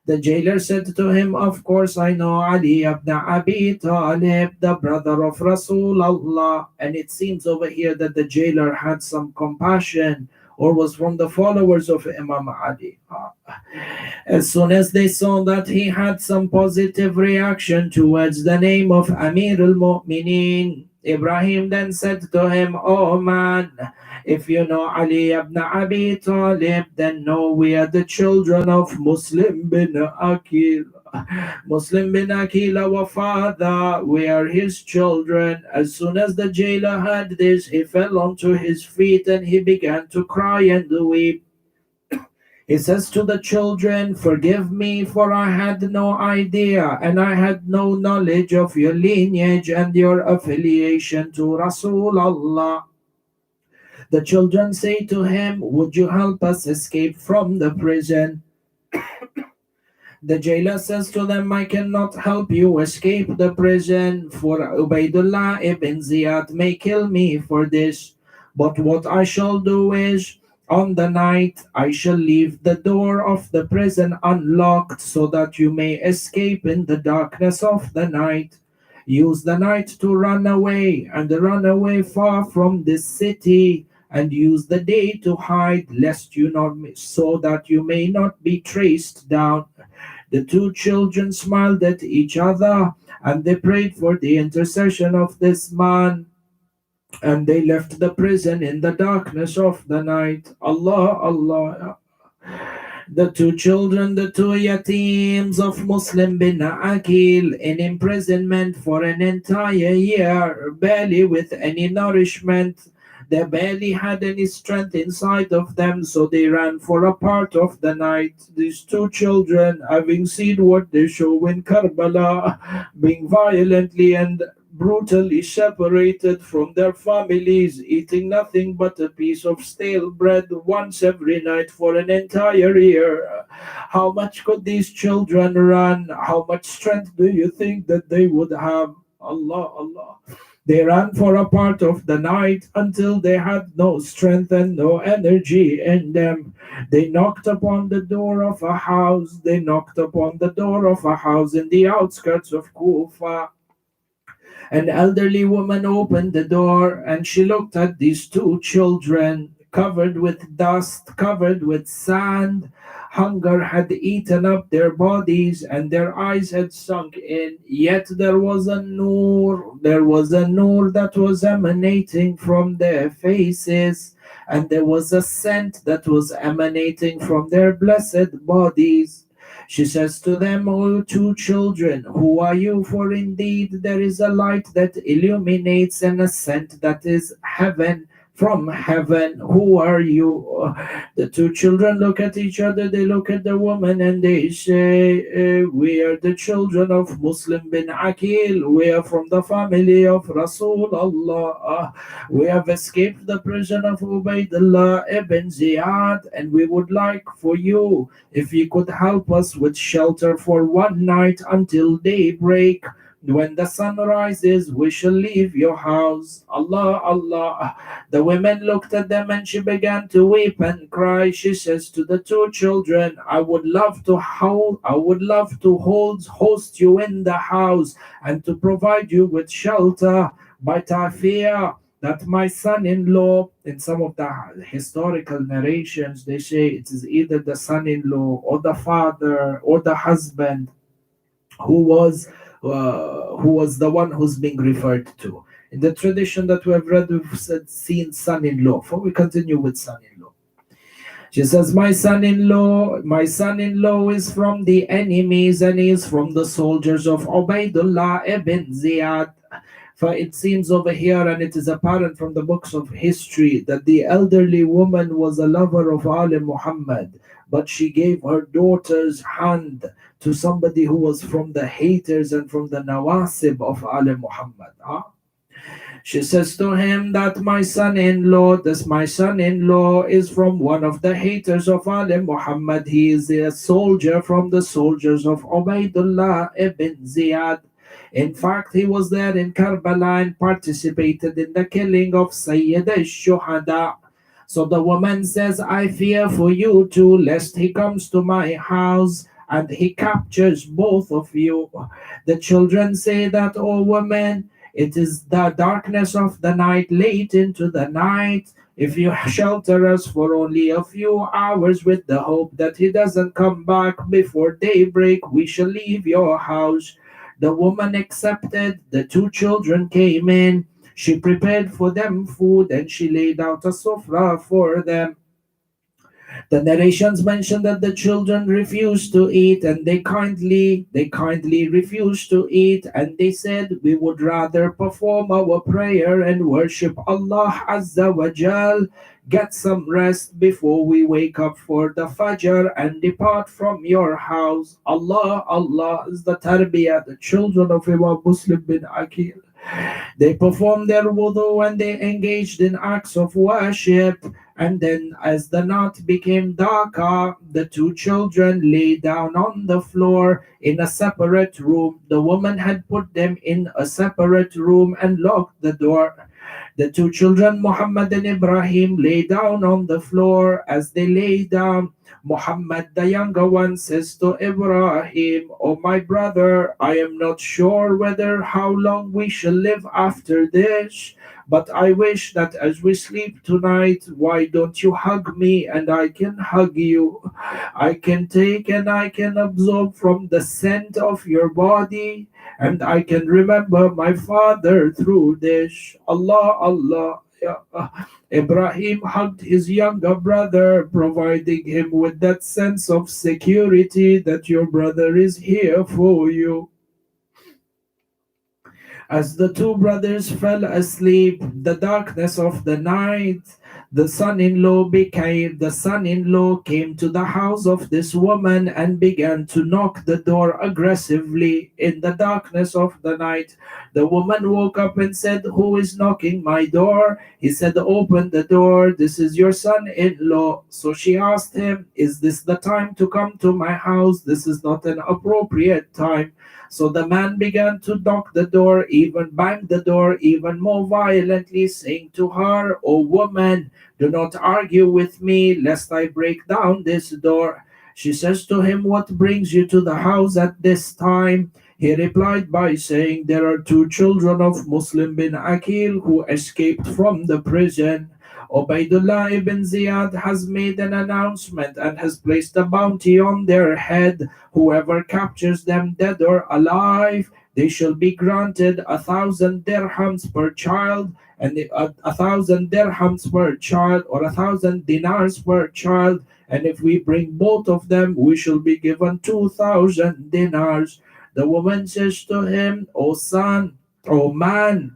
The jailer said to him, of course I know Ali ibn Abi Talib, the brother of Rasulullah. And it seems over here that the jailer had some compassion or was from the followers of Imam Ali. As soon as they saw that he had some positive reaction towards the name of Amir al-Mu'mineen, Ibrahim then said to him, oh man, if you know Ali ibn Abi Talib, then know we are the children of Muslim bin Aqeel. Muslim bin Aqeel, our father, we are his children. As soon as the jailer heard this, he fell onto his feet and he began to cry and weep. He says to the children, forgive me, for I had no idea and I had no knowledge of your lineage and your affiliation to Rasulullah. The children say to him, would you help us escape from the prison? The jailer says to them, I cannot help you escape the prison, for Ubaidullah ibn Ziyad may kill me for this. But what I shall do is, on the night I shall leave the door of the prison unlocked so that you may escape in the darkness of the night. Use the night to run away and run away far from this city, and use the day to hide lest you not so that you may not be traced down. The two children smiled at each other and they prayed for the intercession of this man, and they left the prison in the darkness of the night. Allah, Allah. The two children, the two yateems of Muslim bin Aqeel, in imprisonment for an entire year, barely with any nourishment. They barely had any strength inside of them, so they ran for a part of the night. These two children, having seen what they show in Karbala, being violently and brutally separated from their families, eating nothing but a piece of stale bread once every night for an entire year. How much could these children run? How much strength do you think that they would have? Allah, Allah. They ran for a part of the night until they had no strength and no energy in them. They knocked upon the door of a house. They knocked upon the door of a house in the outskirts of Kufa. An elderly woman opened the door and she looked at these two children covered with dust, covered with sand. Hunger had eaten up their bodies and their eyes had sunk in. Yet there was a nur that was emanating from their faces, and there was a scent that was emanating from their blessed bodies. She says to them, O two children, who are you? For indeed there is a light that illuminates and a scent that is heaven from heaven. Who are you? The two children look at each other, they look at the woman and they say, we are the children of Muslim bin Aqeel. We are from the family of Rasulullah. We have escaped the prison of Ubaidullah ibn Ziyad, and we would like for you, if you could help us with shelter for one night until daybreak. When the sun rises, we shall leave your house. Allah, Allah. The women looked at them and she began to weep and cry. She says to the two children, I would love to host you in the house and to provide you with shelter, but I fear that my son-in-law, in some of the historical narrations, they say it is either the son-in-law or the father or the husband who was the one who's being referred to. In the tradition that we have read, we've seen son-in-law. For we continue with son-in-law. She says, my son-in-law is from the enemies and he is from the soldiers of Ubaidullah ibn Ziyad. For it seems over here, and it is apparent from the books of history, that the elderly woman was a lover of Ali Muhammad, but she gave her daughter's hand to somebody who was from the haters and from the nawasib of Ali Muhammad. She says to him that my son-in-law is from one of the haters of Ali Muhammad. He is a soldier from the soldiers of Ubaidullah ibn Ziyad. In fact, he was there in Karbala and participated in the killing of Sayyid al-Shuhada. So the woman says, I fear for you too, lest he comes to my house and he captures both of you. The children say that, O woman, it is the darkness of the night, late into the night. If you shelter us for only a few hours with the hope that he doesn't come back before daybreak, we shall leave your house. The woman accepted. The two children came in. She prepared for them food and she laid out a sofra for them. The narrations mention that the children refused to eat and they kindly refused to eat, and they said, we would rather perform our prayer and worship Allah Azza wa Jal, get some rest before we wake up for the Fajr and depart from your house. Allah is the tarbiyah, the children of Imam Muslim bin Aqeel. They performed their wudu and they engaged in acts of worship. And then, as the night became darker, the two children lay down on the floor in a separate room. The woman had put them in a separate room and locked the door. The two children, Muhammad and Ibrahim, lay down on the floor. As they lay down, Muhammad, the younger one, says to Ibrahim, O my brother, I am not sure whether how long we shall live after this, but I wish that as we sleep tonight, why don't you hug me and I can hug you? I can take and I can absorb from the scent of your body, and I can remember my father through this. Allah. Ya. Ibrahim hugged his younger brother, providing him with that sense of security that your brother is here for you. As the two brothers fell asleep, the darkness of the night, the son-in-law came to the house of this woman and began to knock the door aggressively in the darkness of the night. The woman woke up and said, who is knocking my door? He said, open the door, this is your son-in-law. So she asked him, is this the time to come to my house? This is not an appropriate time. So the man began to knock the door, even bang the door even more violently, saying to her, O woman, do not argue with me, lest I break down this door. She says to him, what brings you to the house at this time? He replied by saying, there are two children of Muslim bin Aqeel who escaped from the prison. Ubaidullah ibn Ziyad has made an announcement and has placed a bounty on their head. Whoever captures them dead or alive, they shall be granted 1,000 dirhams per child, and 1,000 dirhams per child, or 1,000 dinars per child. And if we bring both of them, we shall be given 2,000 dinars. The woman says to him, O son, O man,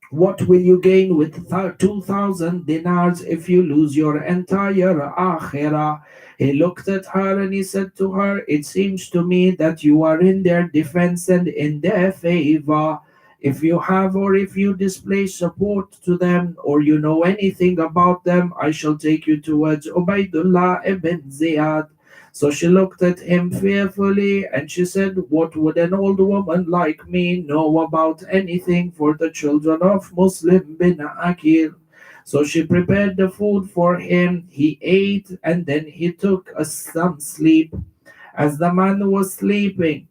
what will you gain with 2,000 dinars if you lose your entire akhirah? He looked at her and he said to her, it seems to me that you are in their defense and in their favor. If you have or if you display support to them or you know anything about them, I shall take you towards Ubaidullah ibn Ziyad. So she looked at him fearfully and she said, what would an old woman like me know about anything for the children of Muslim bin Aqeel? So she prepared the food for him. He ate and then he took some sleep. As the man was sleeping,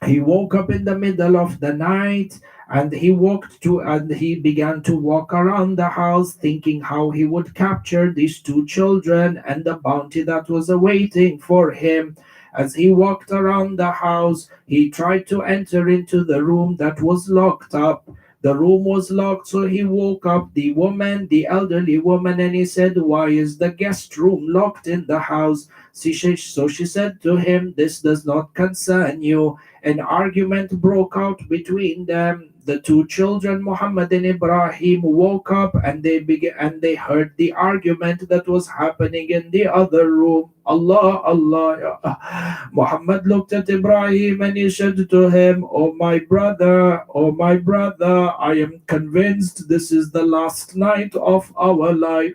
he woke up in the middle of the night and he began to walk around the house thinking how he would capture these two children and the bounty that was awaiting for him. As he walked around the house, he tried to enter into the room that was locked up. The room was locked, so he woke up the woman, the elderly woman, and he said, why is the guest room locked in the house? So she said to him, this does not concern you. An argument broke out between them. The two children, Muhammad and Ibrahim, woke up and they heard the argument that was happening in the other room. Allah. Muhammad looked at Ibrahim and he said to him, oh my brother, I am convinced this is the last night of our life.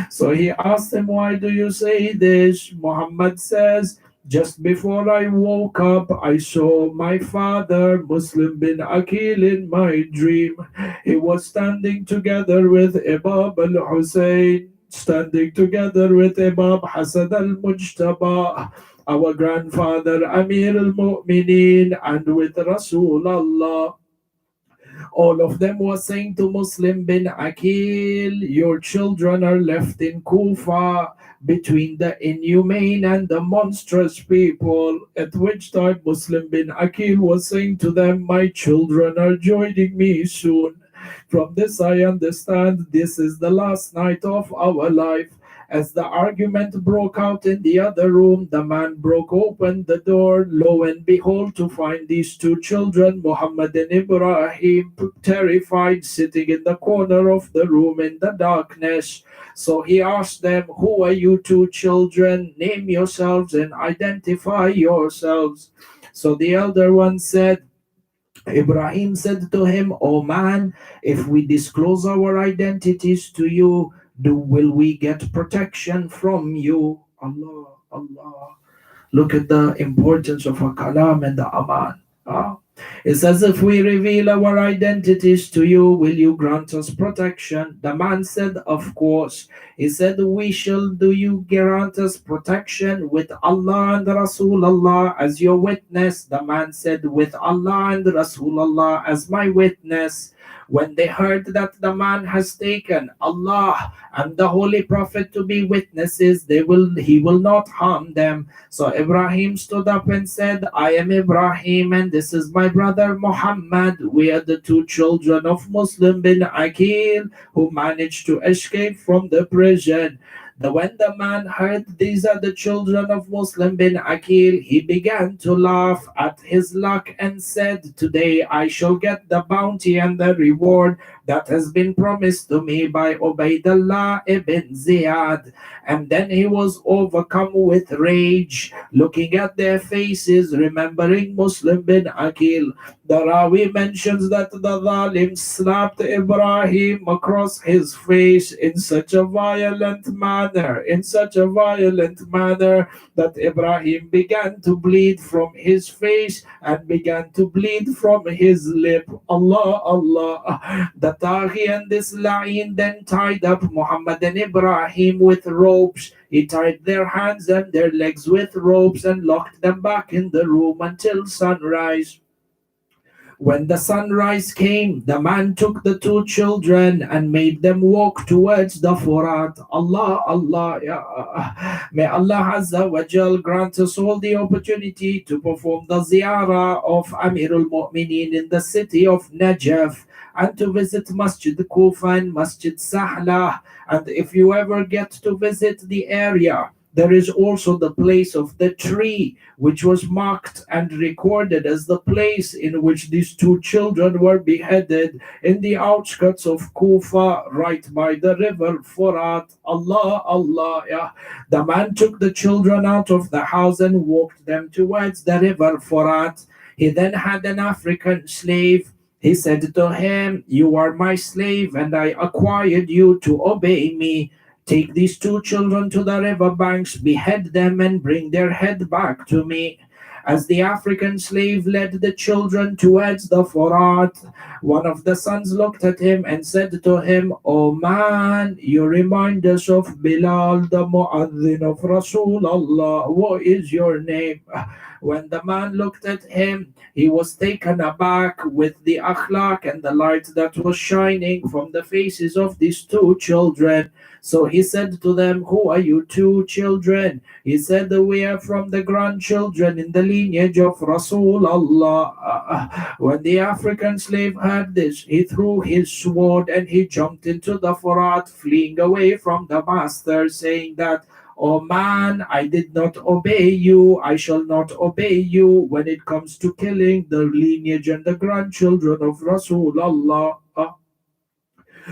So he asked him, why do you say this? Muhammad says, just before I woke up, I saw my father, Muslim bin Aqeel, in my dream. He was standing together with Imam al-Hussein. standing together with Imam Hassan al-Mujtaba, our grandfather Amir al-Mu'mineen, and with Rasulullah. All of them were saying to Muslim bin Aqeel, your children are left in Kufa between the inhumane and the monstrous people. At which time Muslim bin Aqeel was saying to them, my children are joining me soon. From this I understand this is the last night of our life. As the argument broke out in the other room, the man broke open the door, lo and behold, to find these two children, Mohamed and Ibrahim, terrified, sitting in the corner of the room in the darkness. So he asked them, who are you two children? Name yourselves and identify yourselves. So the elder one said, Ibrahim said to him, O man, if we disclose our identities to you, will we get protection from you? Allah, Allah. Look at the importance of a kalam and the aman. It's as if we reveal our identities to you, will you grant us protection? The man said, of course. He said, we shall do you grant us protection with Allah and Rasulullah as your witness. The man said, with Allah and Rasulullah as my witness. When they heard that the man has taken Allah and the Holy Prophet to be witnesses, he will not harm them. So Ibrahim stood up and said, I am Ibrahim and this is my brother Mohammed. We are the two children of Muslim bin Aqeel who managed to escape from the prison. When the man heard these are the children of Muslim bin Aqeel, he began to laugh at his luck and said, today I shall get the bounty and the reward that has been promised to me by Ubaidullah ibn Ziyad. And then he was overcome with rage, looking at their faces, remembering Muslim bin Aqeel. The Rawi mentions that the Zalim slapped Ibrahim across his face in such a violent manner, that Ibrahim began to bleed from his face and began to bleed from his lip. Allah, Allah. The Taghi and this La'in then tied up Muhammad and Ibrahim with ropes. He tied their hands and their legs with ropes and locked them back in the room until sunrise. When the sunrise came, the man took the two children and made them walk towards the Furat. Allah, Allah, may Allah Azza wa Jal grant us all the opportunity to perform the ziyarah of Amirul Mu'mineen in the city of Najaf, and to visit Masjid Kufa and Masjid Sahla. And if you ever get to visit the area, there is also the place of the tree, which was marked and recorded as the place in which these two children were beheaded in the outskirts of Kufa, right by the river Furat. Allah, Allah, yeah. The man took the children out of the house and walked them towards the river Furat. He then had an African slave. He said to him, you are my slave, and I acquired you to obey me. Take these two children to the river banks, behead them, and bring their head back to me. As the African slave led the children towards the Furat, one of the sons looked at him and said to him, O man, you remind us of Bilal, the Mu'adhin of Rasulullah. What is your name? When the man looked at him, he was taken aback with the akhlaq and the light that was shining from the faces of these two children. So he said to them, who are you two children? He said, we are from the grandchildren in the lineage of Rasulullah. When the African slave heard this, he threw his sword and he jumped into the Furat, fleeing away from the master, saying that, oh man, I did not obey you. I shall not obey you when it comes to killing the lineage and the grandchildren of Rasulullah.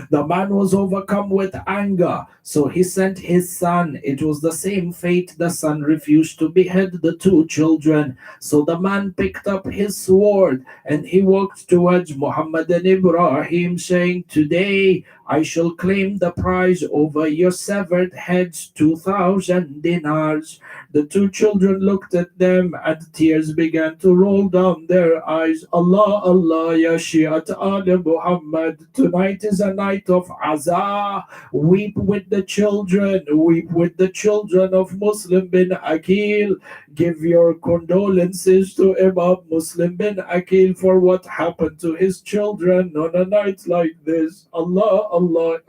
The man was overcome with anger, so he sent his son. It was the same fate. The son refused to behead the two children. So the man picked up his sword and he walked towards Muhammad and Ibrahim, saying, today I shall claim the prize over your severed heads, 2,000 dinars. The two children looked at them, and tears began to roll down their eyes. Allah, Allah, Ya Shi'at Ali Muhammad, tonight is a night of Azah. Weep with the children, weep with the children of Muslim bin Aqeel. Give your condolences to Imam Muslim bin Aqeel for what happened to his children on a night like this. Allah, Allah.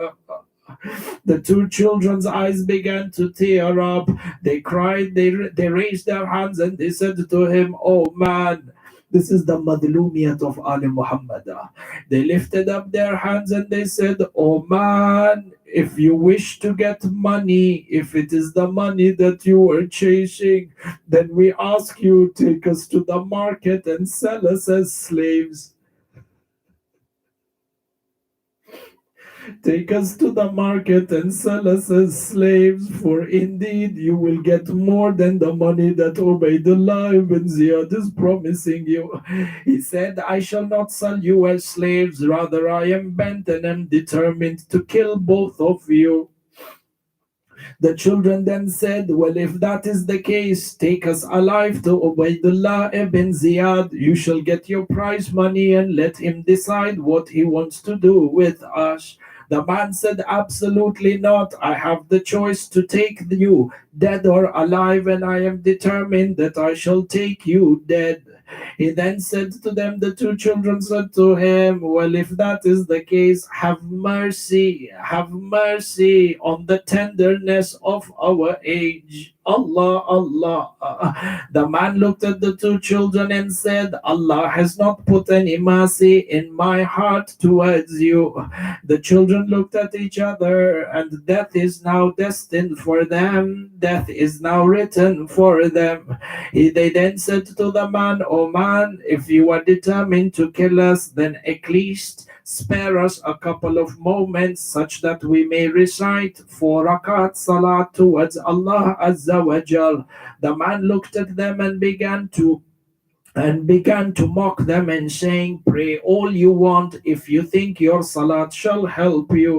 The two children's eyes began to tear up. They cried, they raised their hands and they said to him, "Oh man." This is the madlumiyat of Ali Muhammad. They lifted up their hands and they said, "Oh man, if you wish to get money, if it is the money that you were chasing, then we ask you, take us to the market and sell us as slaves. Take us to the market and sell us as slaves, for indeed you will get more than the money that Ubaidullah ibn Ziyad is promising you." He said, "I shall not sell you as slaves, rather I am bent and am determined to kill both of you." The children then said, "Well, if that is the case, take us alive to Ubaidullah ibn Ziyad. You shall get your prize money and let him decide what he wants to do with us." The man said, "Absolutely not. I have the choice to take you dead or alive, and I am determined that I shall take you dead." He then said to them, the two children said to him, "Well, if that is the case, have mercy on the tenderness of our age." Allah, Allah. The man looked at the two children and said, "Allah has not put any mercy in my heart towards you." The children looked at each other, and death is now destined for them. Death is now written for them. They then said to the man, "Oh man, if you are determined to kill us, then at least spare us a couple of moments such that we may recite 4 rakat salat towards Allah Azza wa Jal." The man looked at them and began to mock them and saying, "Pray all you want if you think your salat shall help you."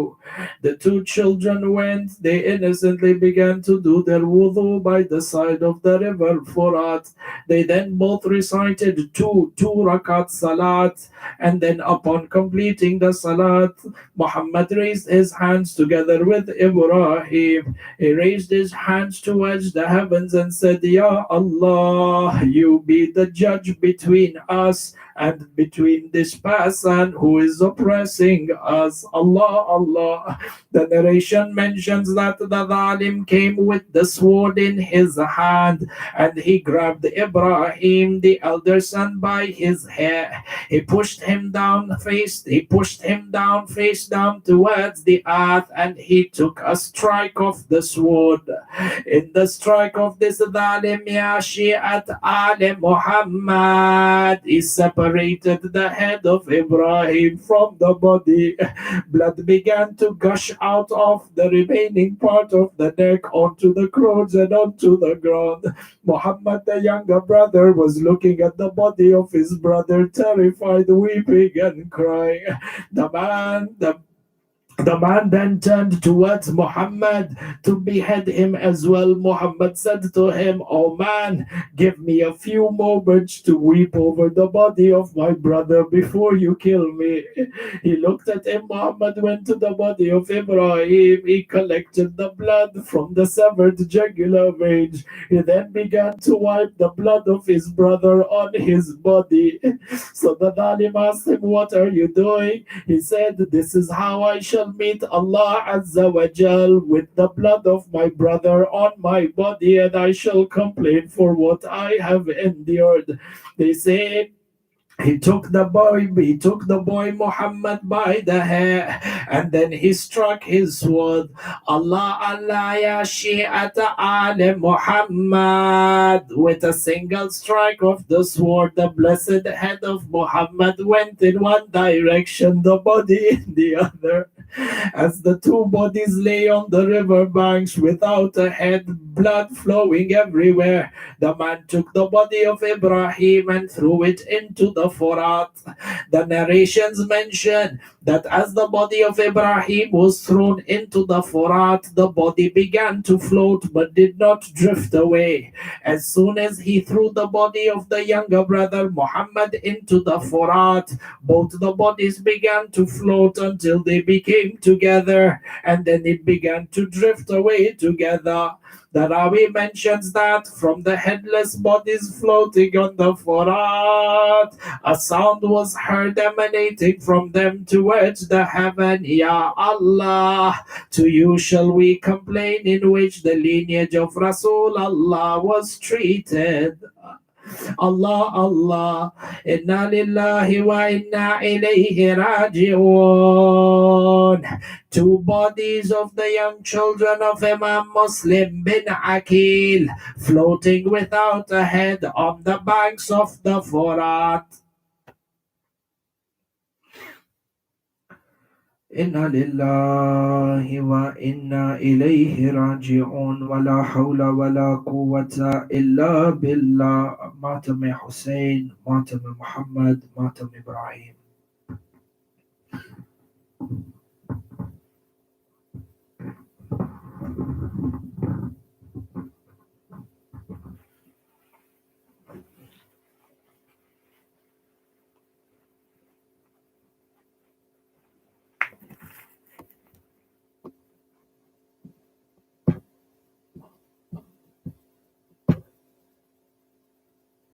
The two children went, they innocently began to do their wudu by the side of the river Furat. They then both recited two rakat salat, and then upon completing the salat, Muhammad raised his hands together with Ibrahim. He raised his hands towards the heavens and said, "Ya Allah, you be the judge between us and between this person who is oppressing us." Allah, Allah. The narration mentions that the Zalim came with the sword in his hand, and he grabbed Ibrahim, the elder son, by his hair. He pushed him down face down towards the earth, and he took a strike of the sword. In the strike of this Zalim, Ya Shi'at Ali Muhammad, he separated the head of Ibrahim from the body. Blood began to gush out of the remaining part of the neck onto the clothes and onto the ground. Muhammad, the younger brother, was looking at the body of his brother, terrified, weeping and crying. The man then turned towards Muhammad to behead him as well. Muhammad said to him, "Oh man, give me a few moments to weep over the body of my brother before you kill me." He looked at him. Muhammad went to the body of Ibrahim. He collected the blood from the severed jugular vein. He then began to wipe the blood of his brother on his body. So the Zalim asked him, "What are you doing?" He said, "This is how I shall meet Allah Azza wa Jal, with the blood of my brother on my body, and I shall complain for what I have endured." They say, he took the boy Muhammad by the hair, and then he struck his sword. Allah, Allah, Ya Shi'at Ali Muhammad. With a single strike of the sword, the blessed head of Muhammad went in one direction, the body in the other. As the two bodies lay on the river banks without a head, blood flowing everywhere, the man took the body of Ibrahim and threw it into the the Furat. The narrations mention that as the body of Ibrahim was thrown into the Furat, the body began to float but did not drift away. As soon as he threw the body of the younger brother Muhammad into the Furat, both the bodies began to float until they became together, and then it began to drift away together. The Rawi mentions that from the headless bodies floating on the Furat, a sound was heard emanating from them towards the heaven. Ya Allah, to you shall we complain, in which the lineage of Rasulullah was treated. Allah, Allah, inna lillahi wa inna ilayhi raji'un. Two bodies of the young children of Imam Muslim bin Aqeel floating without a head on the banks of the Furat. Inna lillahi wa inna ilayhi raji'un wa la hawla wa la quwwata illa billah. Matam Hussein, Matam Muhammad, Matam Ibrahim.